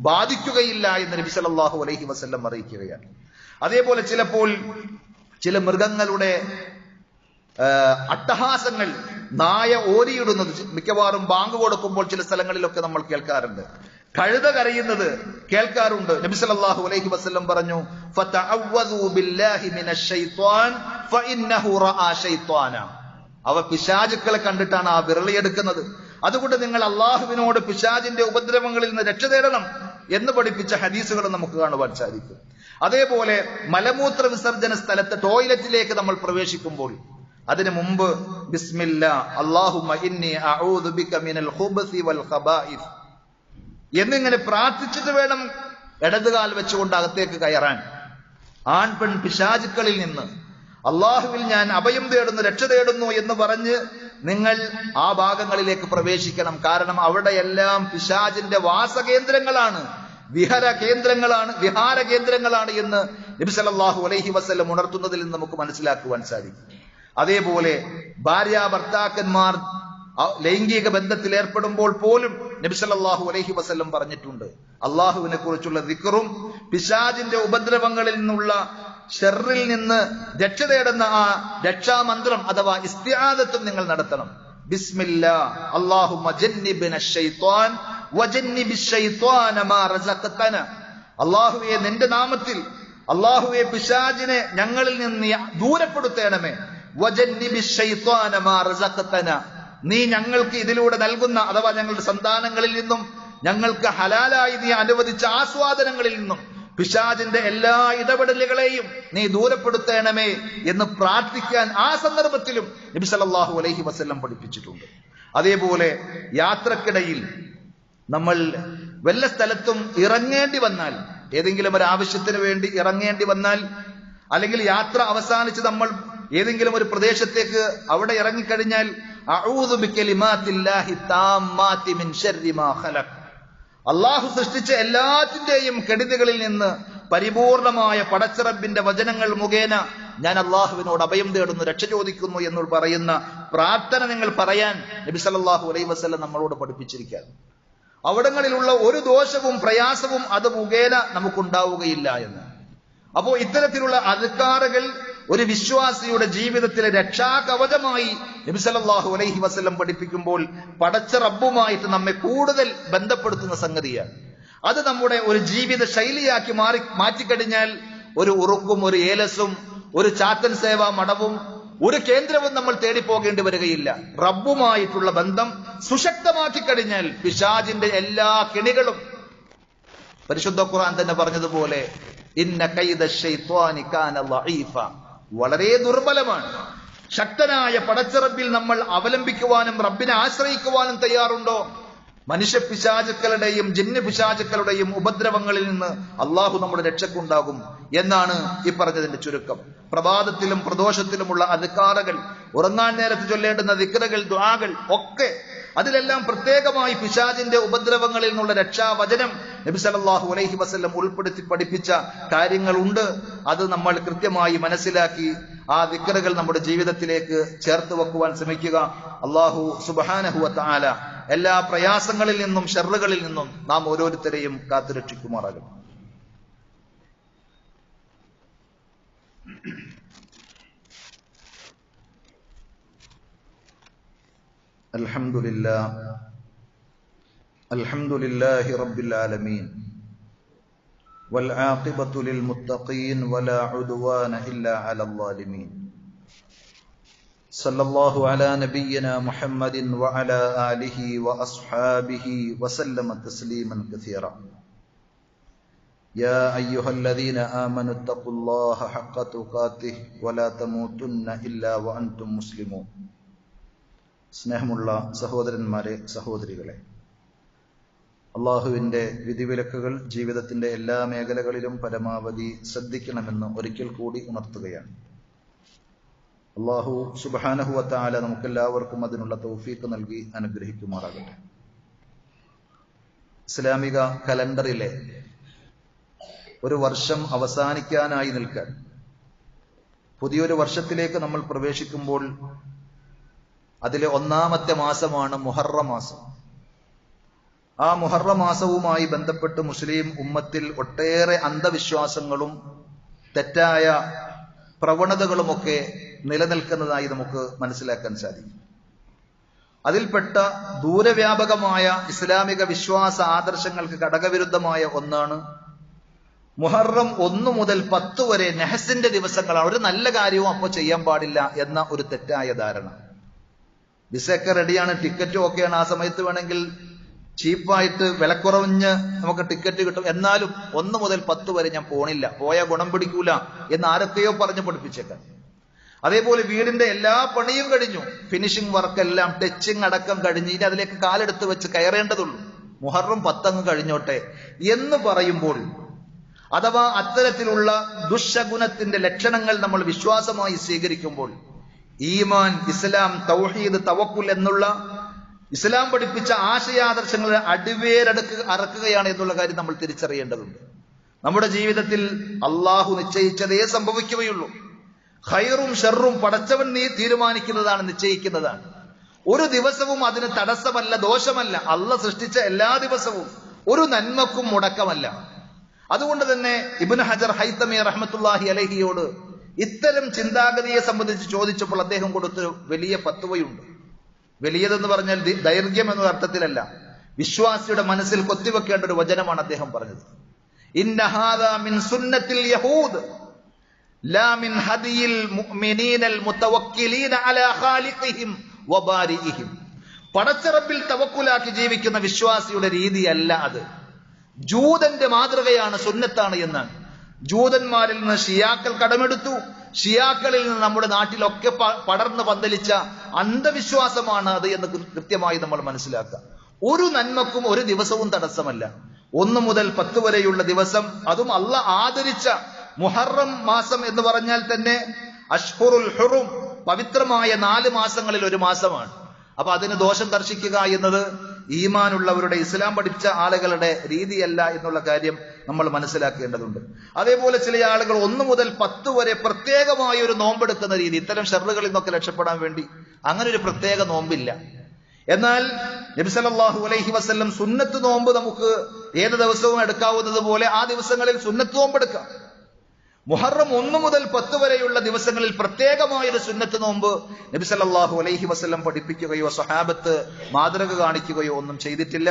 ബാധിക്കുകയില്ല എന്ന് നബി സല്ലല്ലാഹു അലൈഹി വസല്ലം അറിയിക്കുകയാണ്. അതേപോലെ ചിലപ്പോൾ ചില മൃഗങ്ങളുടെ അട്ടഹാസങ്ങൾ, നായ ഓരിയിടുന്നത് മിക്കവാറും ബാങ്ക് കൊടുക്കുമ്പോൾ ചില സ്ഥലങ്ങളിലൊക്കെ നമ്മൾ കേൾക്കാറുണ്ട്. കഴുത കരയുന്നത് കേൾക്കാറുണ്ട്. നബി സല്ലല്ലാഹു അലൈഹി വസല്ലം പറഞ്ഞു, ഫതഅവ്വദു ബില്ലാഹി മിനശ് ശൈത്വാൻ ഫഇന്നഹു റആ ശൈത്വാന. അവ പിശാചുക്കളെ കണ്ടിട്ടാണ് ആ വിരളിയെടുക്കുന്നത്. അതുകൊണ്ട് നിങ്ങൾ അള്ളാഹുവിനോട് പിശാചിന്റെ ഉപദ്രവങ്ങളിൽ നിന്ന് രക്ഷ തേടണം എന്ന് പഠിപ്പിച്ച ഹദീസുകൾ നമുക്ക് കാണുവാൻ സാധിക്കും. അതേപോലെ മലമൂത്ര വിസർജന സ്ഥലത്ത് ടോയ്ലറ്റിലേക്ക് നമ്മൾ പ്രവേശിക്കുമ്പോൾ അതിനു മുമ്പ് ബിസ്മില്ലാ അല്ലാഹുമ്മ ഇന്നി അഊദു ബിക മിനൽ ഖുബ്സി വൽ ഖബായിസ് എന്നിങ്ങനെ പ്രാർത്ഥിച്ചിട്ട് വേണം ഇടതുകാൽ വെച്ചുകൊണ്ട് അകത്തേക്ക് കയറാൻ. ആൺ പെൺ പിശാചുക്കളിൽ നിന്ന് അള്ളാഹുവിൽ ഞാൻ അഭയം തേടുന്നു, രക്ഷ തേടുന്നു എന്ന് പറഞ്ഞ് നിങ്ങൾ ആ ഭാഗങ്ങളിലേക്ക് പ്രവേശിക്കണം. കാരണം അവിടെയെല്ലാം പിശാചിന്റെ വാസകേന്ദ്രങ്ങളാണ്, വിഹാര കേന്ദ്രങ്ങളാണ് എന്ന് നബി സല്ലല്ലാഹു അലൈഹി വസല്ലം ഉണർത്തുന്നതിൽ നിന്ന് നമുക്ക് മനസ്സിലാക്കുവാൻ സാധിക്കും. അതേപോലെ ഭാര്യ ഭർത്താക്കന്മാർ ലൈംഗിക ബന്ധത്തിൽ ഏർപ്പെടുമ്പോൾ പോലും നബി സല്ലല്ലാഹു അലൈഹി വസല്ലം പറഞ്ഞിട്ടുണ്ട്, അള്ളാഹുവിനെ കുറിച്ചുള്ള ദിക്റും പിശാചിന്റെ ഉപദ്രവങ്ങളിൽ നിന്നുള്ള ഷർറിൽ നിന്ന് രക്ഷ തേടുന്ന ആ രക്ഷാമന്ത്രം അഥവാ ഇസ്തിആദത്തും നിങ്ങൾ നടത്തണം. ബിസ്മില്ലാ അല്ലാഹുമ്മ ജന്നിബ്ന ശൈത്വാൻ വജന്നിബിശ് ശൈത്വാന മാ റസഖതന. അല്ലാഹുവേ നിന്റെ നാമത്തിൽ, അല്ലാഹുവേ പിശാചിനെ ഞങ്ങളിൽ നിന്ന് ദൂരപ്പെടുത്തേണമേ. വജന്നിബിശ് ശൈത്വാന മാ റസഖതന, നീ ഞങ്ങൾക്ക് ഇതിലൂടെ നൽകുന്ന അഥവാ ഞങ്ങളുടെ സന്താനങ്ങളിൽ നിന്നും ഞങ്ങൾക്ക് ഹലാലായി നീ അനുവദിച്ച ആസ്വാദനങ്ങളിൽ നിന്നും പിശാചിന്റെ എല്ലാ ഇടപെടലുകളെയും നീ ദൂരപ്പെടുത്തേണമേ എന്ന് പ്രാർത്ഥിക്കാൻ ആ സന്ദർഭത്തിലും നബി സല്ലല്ലാഹു അലൈഹി വസല്ലം പഠിപ്പിച്ചിട്ടുണ്ട്. അതേപോലെ യാത്രക്കിടയിൽ നമ്മൾ വല്ല സ്ഥലത്തും ഇറങ്ങേണ്ടി വന്നാൽ, ഏതെങ്കിലും ഒരു ആവശ്യത്തിന് വേണ്ടി ഇറങ്ങേണ്ടി വന്നാൽ, അല്ലെങ്കിൽ യാത്ര അവസാനിച്ച് നമ്മൾ ഏതെങ്കിലും ഒരു പ്രദേശത്തേക്ക് അവിടെ ഇറങ്ങിക്കഴിഞ്ഞാൽ അഊദു ബികലിമാത്തില്ലാഹി താമ്മാതി മിൻ ശർരി മാ ഖലഖ്, അള്ളാഹു സൃഷ്ടിച്ച എല്ലാറ്റിന്റെയും കെടുതികളിൽ നിന്ന് പരിപൂർണമായ പടച്ചിറബിന്റെ വചനങ്ങൾ മുഖേന ഞാൻ അള്ളാഹുവിനോട് അഭയം തേടുന്നു, രക്ഷ ചോദിക്കുന്നു എന്ന് പറയുന്ന പ്രാർത്ഥന നിങ്ങൾ പറയാൻ നബി സല്ലല്ലാഹു അലൈഹി വസല്ലം നമ്മളോട് പഠിപ്പിച്ചിരിക്കുകയാണ്. അവിടങ്ങളിലുള്ള ഒരു ദോഷവും പ്രയാസവും അത് മുഖേന നമുക്കുണ്ടാവുകയില്ല എന്ന്. അപ്പോ ഇത്തരത്തിലുള്ള അദ്കാറുകൾ ഒരു വിശ്വാസിയുടെ ജീവിതത്തിലെ രക്ഷാകവചമായി നബി സല്ലല്ലാഹു അലൈഹി വസല്ലം പഠിപ്പിക്കുമ്പോൾ പടച്ച റബ്ബുമായിട്ട് നമ്മെ കൂടുതൽ ബന്ധപ്പെടുത്തുന്ന സംഗതിയാണ്. അത് നമ്മുടെ ഒരു ജീവിത ശൈലിയാക്കി മാറ്റിക്കഴിഞ്ഞാൽ ഒരു ഉറുക്കും ഒരു ഏലസും ഒരു ചാത്തൻ സേവാ മഠവും ഒരു കേന്ദ്രവും നമ്മൾ തേടിപ്പോകേണ്ടി വരികയില്ല. റബ്ബുമായിട്ടുള്ള ബന്ധം സുശക്തമാക്കി കഴിഞ്ഞാൽ പിശാചിന്റെ എല്ലാ കെണികളും പരിശുദ്ധ ഖുർആൻ തന്നെ പറഞ്ഞതുപോലെ ഇന്ന കൈദ ശൈത്വാനി കാന ലഈഫ, വളരെ ദുർബലമാണ്. ശക്തനായ പടച്ചിറബിൽ നമ്മൾ അവലംബിക്കുവാനും റബ്ബിനെ ആശ്രയിക്കുവാനും തയ്യാറുണ്ടോ? മനുഷ്യ പിശാചുക്കളുടെയും ജിന്ന് പിശാചുക്കളുടെയും ഉപദ്രവങ്ങളിൽ നിന്ന് അള്ളാഹു നമ്മുടെ രക്ഷക്കുണ്ടാകും എന്നാണ് ഈ പറഞ്ഞതിന്റെ ചുരുക്കം. പ്രഭാതത്തിലും പ്രദോഷത്തിലുമുള്ള അദ്കാറുകൾ, ഉറങ്ങാൻ നേരത്ത് ചൊല്ലേണ്ടുന്ന ദിക്റുകൾ, ദുആകൾ ഒക്കെ അതിലെല്ലാം പ്രത്യേകമായി പിശാചിന്റെ ഉപദ്രവങ്ങളിൽ നിന്നുള്ള രക്ഷാവചനം നബി സല്ലല്ലാഹു അലൈഹി വസല്ലം ഉൾപ്പെടുത്തി പഠിപ്പിച്ച കാര്യങ്ങളുണ്ട്. അത് നമ്മൾ കൃത്യമായി മനസ്സിലാക്കി ആ ദിക്റുകൾ നമ്മുടെ ജീവിതത്തിലേക്ക് ചേർത്ത് വെക്കുവാൻ ശ്രമിക്കുക. അല്ലാഹു സുബ്ഹാനഹു വ തആല എല്ലാ പ്രയാസങ്ങളിൽ നിന്നും ഷർറുകളിൽ നിന്നും നാം ഓരോരുത്തരെയും കാത്തുരക്ഷിക്കുമാറാകട്ടെ. അൽഹംദുലില്ലാഹി റബ്ബിൽ ആലമീൻ വൽ ആഖിബത്തു ലിൽ മുത്തഖീൻ വലാ ഉദ്വാന ഇല്ലാ അലൽ ളാലിമീൻ. സല്ലല്ലാഹു അലാ നബിയ്യിനാ മുഹമ്മദിൻ വഅലാ ആലിഹി വഅസ്ഹാബിഹി വസല്ലമ തസ്ലീമൻ കസീറ. യാ അയ്യുഹല്ലദീന ആമനു തഖുല്ലാഹ ഹഖ്ക തുഖാതിഹി വലാ തമൂതുന്ന ഇല്ലാ വഅൻതും മുസ്ലിമൂൻ. സ്നേഹമുള്ള സഹോദരന്മാരെ, സഹോദരികളെ, അള്ളാഹുവിന്റെ വിധിവിലക്കുകൾ ജീവിതത്തിന്റെ എല്ലാ മേഖലകളിലും പരമാവധി ശ്രദ്ധിക്കണമെന്ന് ഒരിക്കൽ കൂടി ഉണർത്തുകയാണ്. അള്ളാഹു സുബ്ഹാനഹു വ തആല നമുക്കെല്ലാവർക്കും അതിനുള്ള തൗഫീഖ് നൽകി അനുഗ്രഹിക്കുമാറാകട്ടെ. ഇസ്ലാമിക കലണ്ടറിലെ ഒരു വർഷം അവസാനിക്കാനായി നിൽക്കാൻ, പുതിയൊരു വർഷത്തിലേക്ക് നമ്മൾ പ്രവേശിക്കുമ്പോൾ അതിലെ ഒന്നാമത്തെ മാസമാണ് മുഹറം മാസം. ആ മുഹറം മാസവുമായി ബന്ധപ്പെട്ട് മുസ്ലിം ഉമ്മത്തിൽ ഒട്ടേറെ അന്ധവിശ്വാസങ്ങളും തെറ്റായ പ്രവണതകളുമൊക്കെ നിലനിൽക്കുന്നതായി നമുക്ക് മനസ്സിലാക്കാൻ സാധിക്കും. അതിൽപ്പെട്ട ദൂരവ്യാപകമായ ഇസ്ലാമിക വിശ്വാസ ആദർശങ്ങൾക്ക് ഘടകവിരുദ്ധമായ ഒന്നാണ് മുഹറം 1 മുതൽ 10 വരെ നെഹസിന്റെ ദിവസങ്ങളാണ്, ഒരു നല്ല കാര്യവും അപ്പോൾ ചെയ്യാൻ പാടില്ല എന്ന ഒരു തെറ്റായ ധാരണ. വിസയൊക്കെ റെഡിയാണ്, ടിക്കറ്റും ഒക്കെയാണ്. ആ സമയത്ത് വേണമെങ്കിൽ ചീപ്പായിട്ട് വിലക്കുറവിഞ്ഞ് നമുക്ക് ടിക്കറ്റ് കിട്ടും. എന്നാലും 1 മുതൽ 10 വരെ ഞാൻ പോണില്ല, പോയാൽ ഗുണം പിടിക്കൂല എന്ന് ആരൊക്കെയോ പറഞ്ഞ് പഠിപ്പിച്ചേക്കാം. അതേപോലെ വീടിന്റെ എല്ലാ പണിയും കഴിഞ്ഞു, ഫിനിഷിംഗ് വർക്കെല്ലാം ടച്ചിങ് അടക്കം കഴിഞ്ഞ് ഇനി അതിലേക്ക് കാലെടുത്ത് വെച്ച് കയറേണ്ടതുള്ളൂ, മുഹറം 10 കഴിഞ്ഞോട്ടെ എന്ന് പറയുമ്പോൾ, അഥവാ അത്തരത്തിലുള്ള ദുശഗുണത്തിന്റെ ലക്ഷണങ്ങൾ നമ്മൾ വിശ്വാസമായി സ്വീകരിക്കുമ്പോൾ, ഈമാൻ, ഇസ്ലാം, തൗഹീദ്, തവക്കുൽ എന്നുള്ള ഇസ്ലാം പഠിപ്പിച്ച ആശയാദർശങ്ങളെ അറക്കുകയാണ് എന്നുള്ള കാര്യം നമ്മൾ തിരിച്ചറിയേണ്ടതുണ്ട്. നമ്മുടെ ജീവിതത്തിൽ അള്ളാഹു നിശ്ചയിച്ചതേ സംഭവിക്കുകയുള്ളൂ. ഖൈറും ഷർറും പടച്ചവൻ നീ തീരുമാനിക്കുന്നതാണ്, നിശ്ചയിക്കുന്നതാണ്. ഒരു ദിവസവും അതിന് തടസ്സമല്ല, ദോഷമല്ല. അള്ളാഹ് സൃഷ്ടിച്ച എല്ലാ ദിവസവും ഒരു നന്മക്കും മുടക്കമല്ല. അതുകൊണ്ട് തന്നെ ഇബ്നു ഹജർ ഹൈതമി റഹ്മത്തുള്ളാഹി അലൈഹിയോട് ഇത്തരം ചിന്താഗതിയെ സംബന്ധിച്ച് ചോദിച്ചപ്പോൾ അദ്ദേഹം കൊടുത്ത വലിയ ഫത്വയുണ്ട്. വലിയതെന്ന് പറഞ്ഞാൽ ദൈർഘ്യം എന്ന അർത്ഥത്തിലല്ല, വിശ്വാസിയുടെ മനസ്സിൽ കൊത്തിവെക്കേണ്ട ഒരു വചനമാണ് അദ്ദേഹം പറഞ്ഞത്. ഇന്ന ഹാദാ മിൻ സുന്നത്തിൽ യഹൂദ് ലാ മിൻ ഹദിയിൽ മുഅ്മിനീനൽ മുതവക്കിലീന അലാ ഖാലിഖിഹിം വബാരിഇഹിം. പടച്ച റബ്ബിൽ തവക്കുലാക്കി ജീവിക്കുന്ന വിശ്വാസിയുടെ രീതിയല്ല അത്. ജൂതന്റെ മാതൃകയാണ്, സുന്നത്താണ് എന്നാണ്. ജൂതന്മാരിൽ നിന്ന് ഷിയാക്കൾ കടമെടുത്തു. ഷിയാക്കളിൽ നിന്ന് നമ്മുടെ നാട്ടിലൊക്കെ പടർന്ന് പന്തലിച്ച അന്ധവിശ്വാസമാണ് അത് എന്ന് കൃത്യമായി നമ്മൾ മനസ്സിലാക്കുക. ഒരു നന്മക്കും ഒരു ദിവസവും തടസ്സമല്ല. 1 മുതൽ 10 വരെയുള്ള ദിവസം, അതും അള്ളാഹ് ആദരിച്ച മുഹറം മാസം എന്ന് പറഞ്ഞാൽ തന്നെ അഷ്ഹുറുൽ ഹുറും, പവിത്രമായ 4 മാസങ്ങളിൽ ഒരു മാസമാണ്. അപ്പൊ അതിന് ദോഷം ദർശിക്കുക എന്നത് ഈമാനുള്ളവരുടെ, ഇസ്ലാം പഠിച്ച ആളുകളുടെ രീതിയല്ല എന്നുള്ള കാര്യം നമ്മൾ മനസ്സിലാക്കേണ്ടതുണ്ട്. അതേപോലെ ചില ആളുകൾ 1 മുതൽ 10 വരെ പ്രത്യേകമായ ഒരു നോമ്പെടുക്കുന്ന രീതി, ഇത്തരം ഷർറുകളിൽ നിന്നൊക്കെ രക്ഷപ്പെടാൻ വേണ്ടി അങ്ങനെ ഒരു പ്രത്യേക നോമ്പില്ല. എന്നാൽ നബി സല്ലല്ലാഹു അലൈഹി വസല്ലം സുന്നത്ത് നോമ്പ് നമുക്ക് ഏത് ദിവസവും എടുക്കാവുന്നത് പോലെ ആ ദിവസങ്ങളിൽ സുന്നത്ത് നോമ്പെടുക്കാം. മുഹറം 1 മുതൽ 10 വരെയുള്ള ദിവസങ്ങളിൽ പ്രത്യേകമായൊരു സുന്നത്ത് നോമ്പ് നബി സല്ലല്ലാഹു അലൈഹി വസല്ലം പഠിപ്പിക്കുകയോ സ്വഹാബത്ത് മാതൃക കാണിക്കുകയോ ഒന്നും ചെയ്തിട്ടില്ല.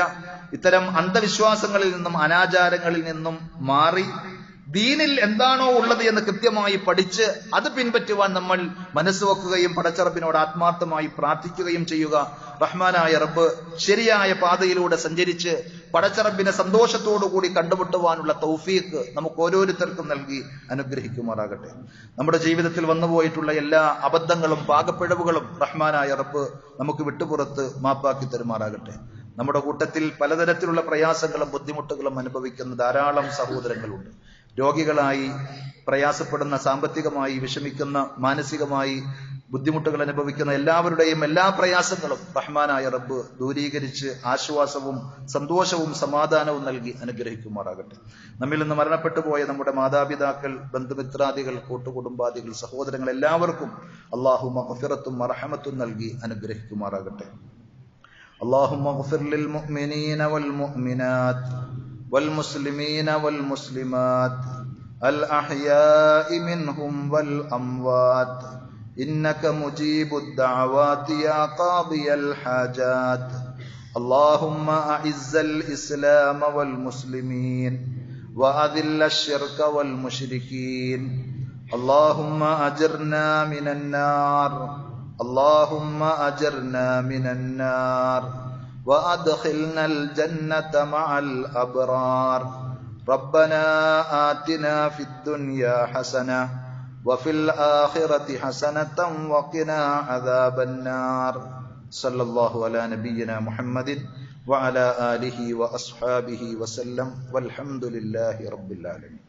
ഇത്തരം അന്ധവിശ്വാസങ്ങളിൽ നിന്നും അനാചാരങ്ങളിൽ നിന്നും മാറി ദീനിൽ എന്താണോ ഉള്ളത് എന്ന് കൃത്യമായി പഠിച്ച് അത് പിൻപറ്റുവാൻ നമ്മൾ മനസ്സുവെക്കുകയും പടച്ചറബിനോട് ആത്മാർത്ഥമായി പ്രാർത്ഥിക്കുകയും ചെയ്യുക. റഹ്മാനായ റബ്ബ് ശരിയായ പാതയിലൂടെ സഞ്ചരിച്ച് പടച്ചറബിനെ സന്തോഷത്തോടുകൂടി കണ്ടുമുട്ടുവാനുള്ള തൗഫീഖ് നമുക്ക് ഓരോരുത്തർക്കും നൽകി അനുഗ്രഹിക്കുമാറാകട്ടെ. നമ്മുടെ ജീവിതത്തിൽ വന്നുപോയിട്ടുള്ള എല്ലാ അബദ്ധങ്ങളും പാകപ്പിഴവുകളും റഹ്മാനായ റബ്ബ് നമുക്ക് വിട്ടുപുറത്ത് മാപ്പാക്കി തരുമാറാകട്ടെ. നമ്മുടെ കൂട്ടത്തിൽ പലതരത്തിലുള്ള പ്രയാസങ്ങളും ബുദ്ധിമുട്ടുകളും അനുഭവിക്കുന്ന ധാരാളം സഹോദരങ്ങളുണ്ട്. രോഗികളായി പ്രയാസപ്പെടുന്ന, സാമ്പത്തികമായി വിഷമിക്കുന്ന, മാനസികമായി ബുദ്ധിമുട്ടുകൾ അനുഭവിക്കുന്ന എല്ലാവരുടെയും എല്ലാ പ്രയാസങ്ങളും റഹ്മാനായ റബ്ബ് ദൂരീകരിച്ച് ആശ്വാസവും സന്തോഷവും സമാധാനവും നൽകി അനുഗ്രഹിക്കുമാറാകട്ടെ. നമ്മിൽ നിന്ന് മരണപ്പെട്ടു പോയ നമ്മുടെ മാതാപിതാക്കൾ, ബന്ധുമിത്രാദികൾ, കൂട്ടുകുടുംബാദികൾ, സഹോദരങ്ങൾ എല്ലാവർക്കും അല്ലാഹു മഗ്ഫിറത്തും മർഹമത്തും നൽകി അനുഗ്രഹിക്കുമാറാകട്ടെ. اللهم اغفر للمؤمنين والمؤمنات والمسلمين والمسلمات الأحياء منهم والأموات إنك مجيب الدعوات يا قاضي الحاجات. اللهم أعز الإسلام والمسلمين وأذل الشرك والمشركين. اللهم أجرنا من النار، اللهم أجرنا من النار وأدخلنا الجنة مع الأبرار. ربنا آتنا في الدنيا حسنة وفي الآخرة حسنة وقنا عذاب النار. صلى الله على نبينا محمد وعلى آله وأصحابه وسلم والحمد لله رب العالمين.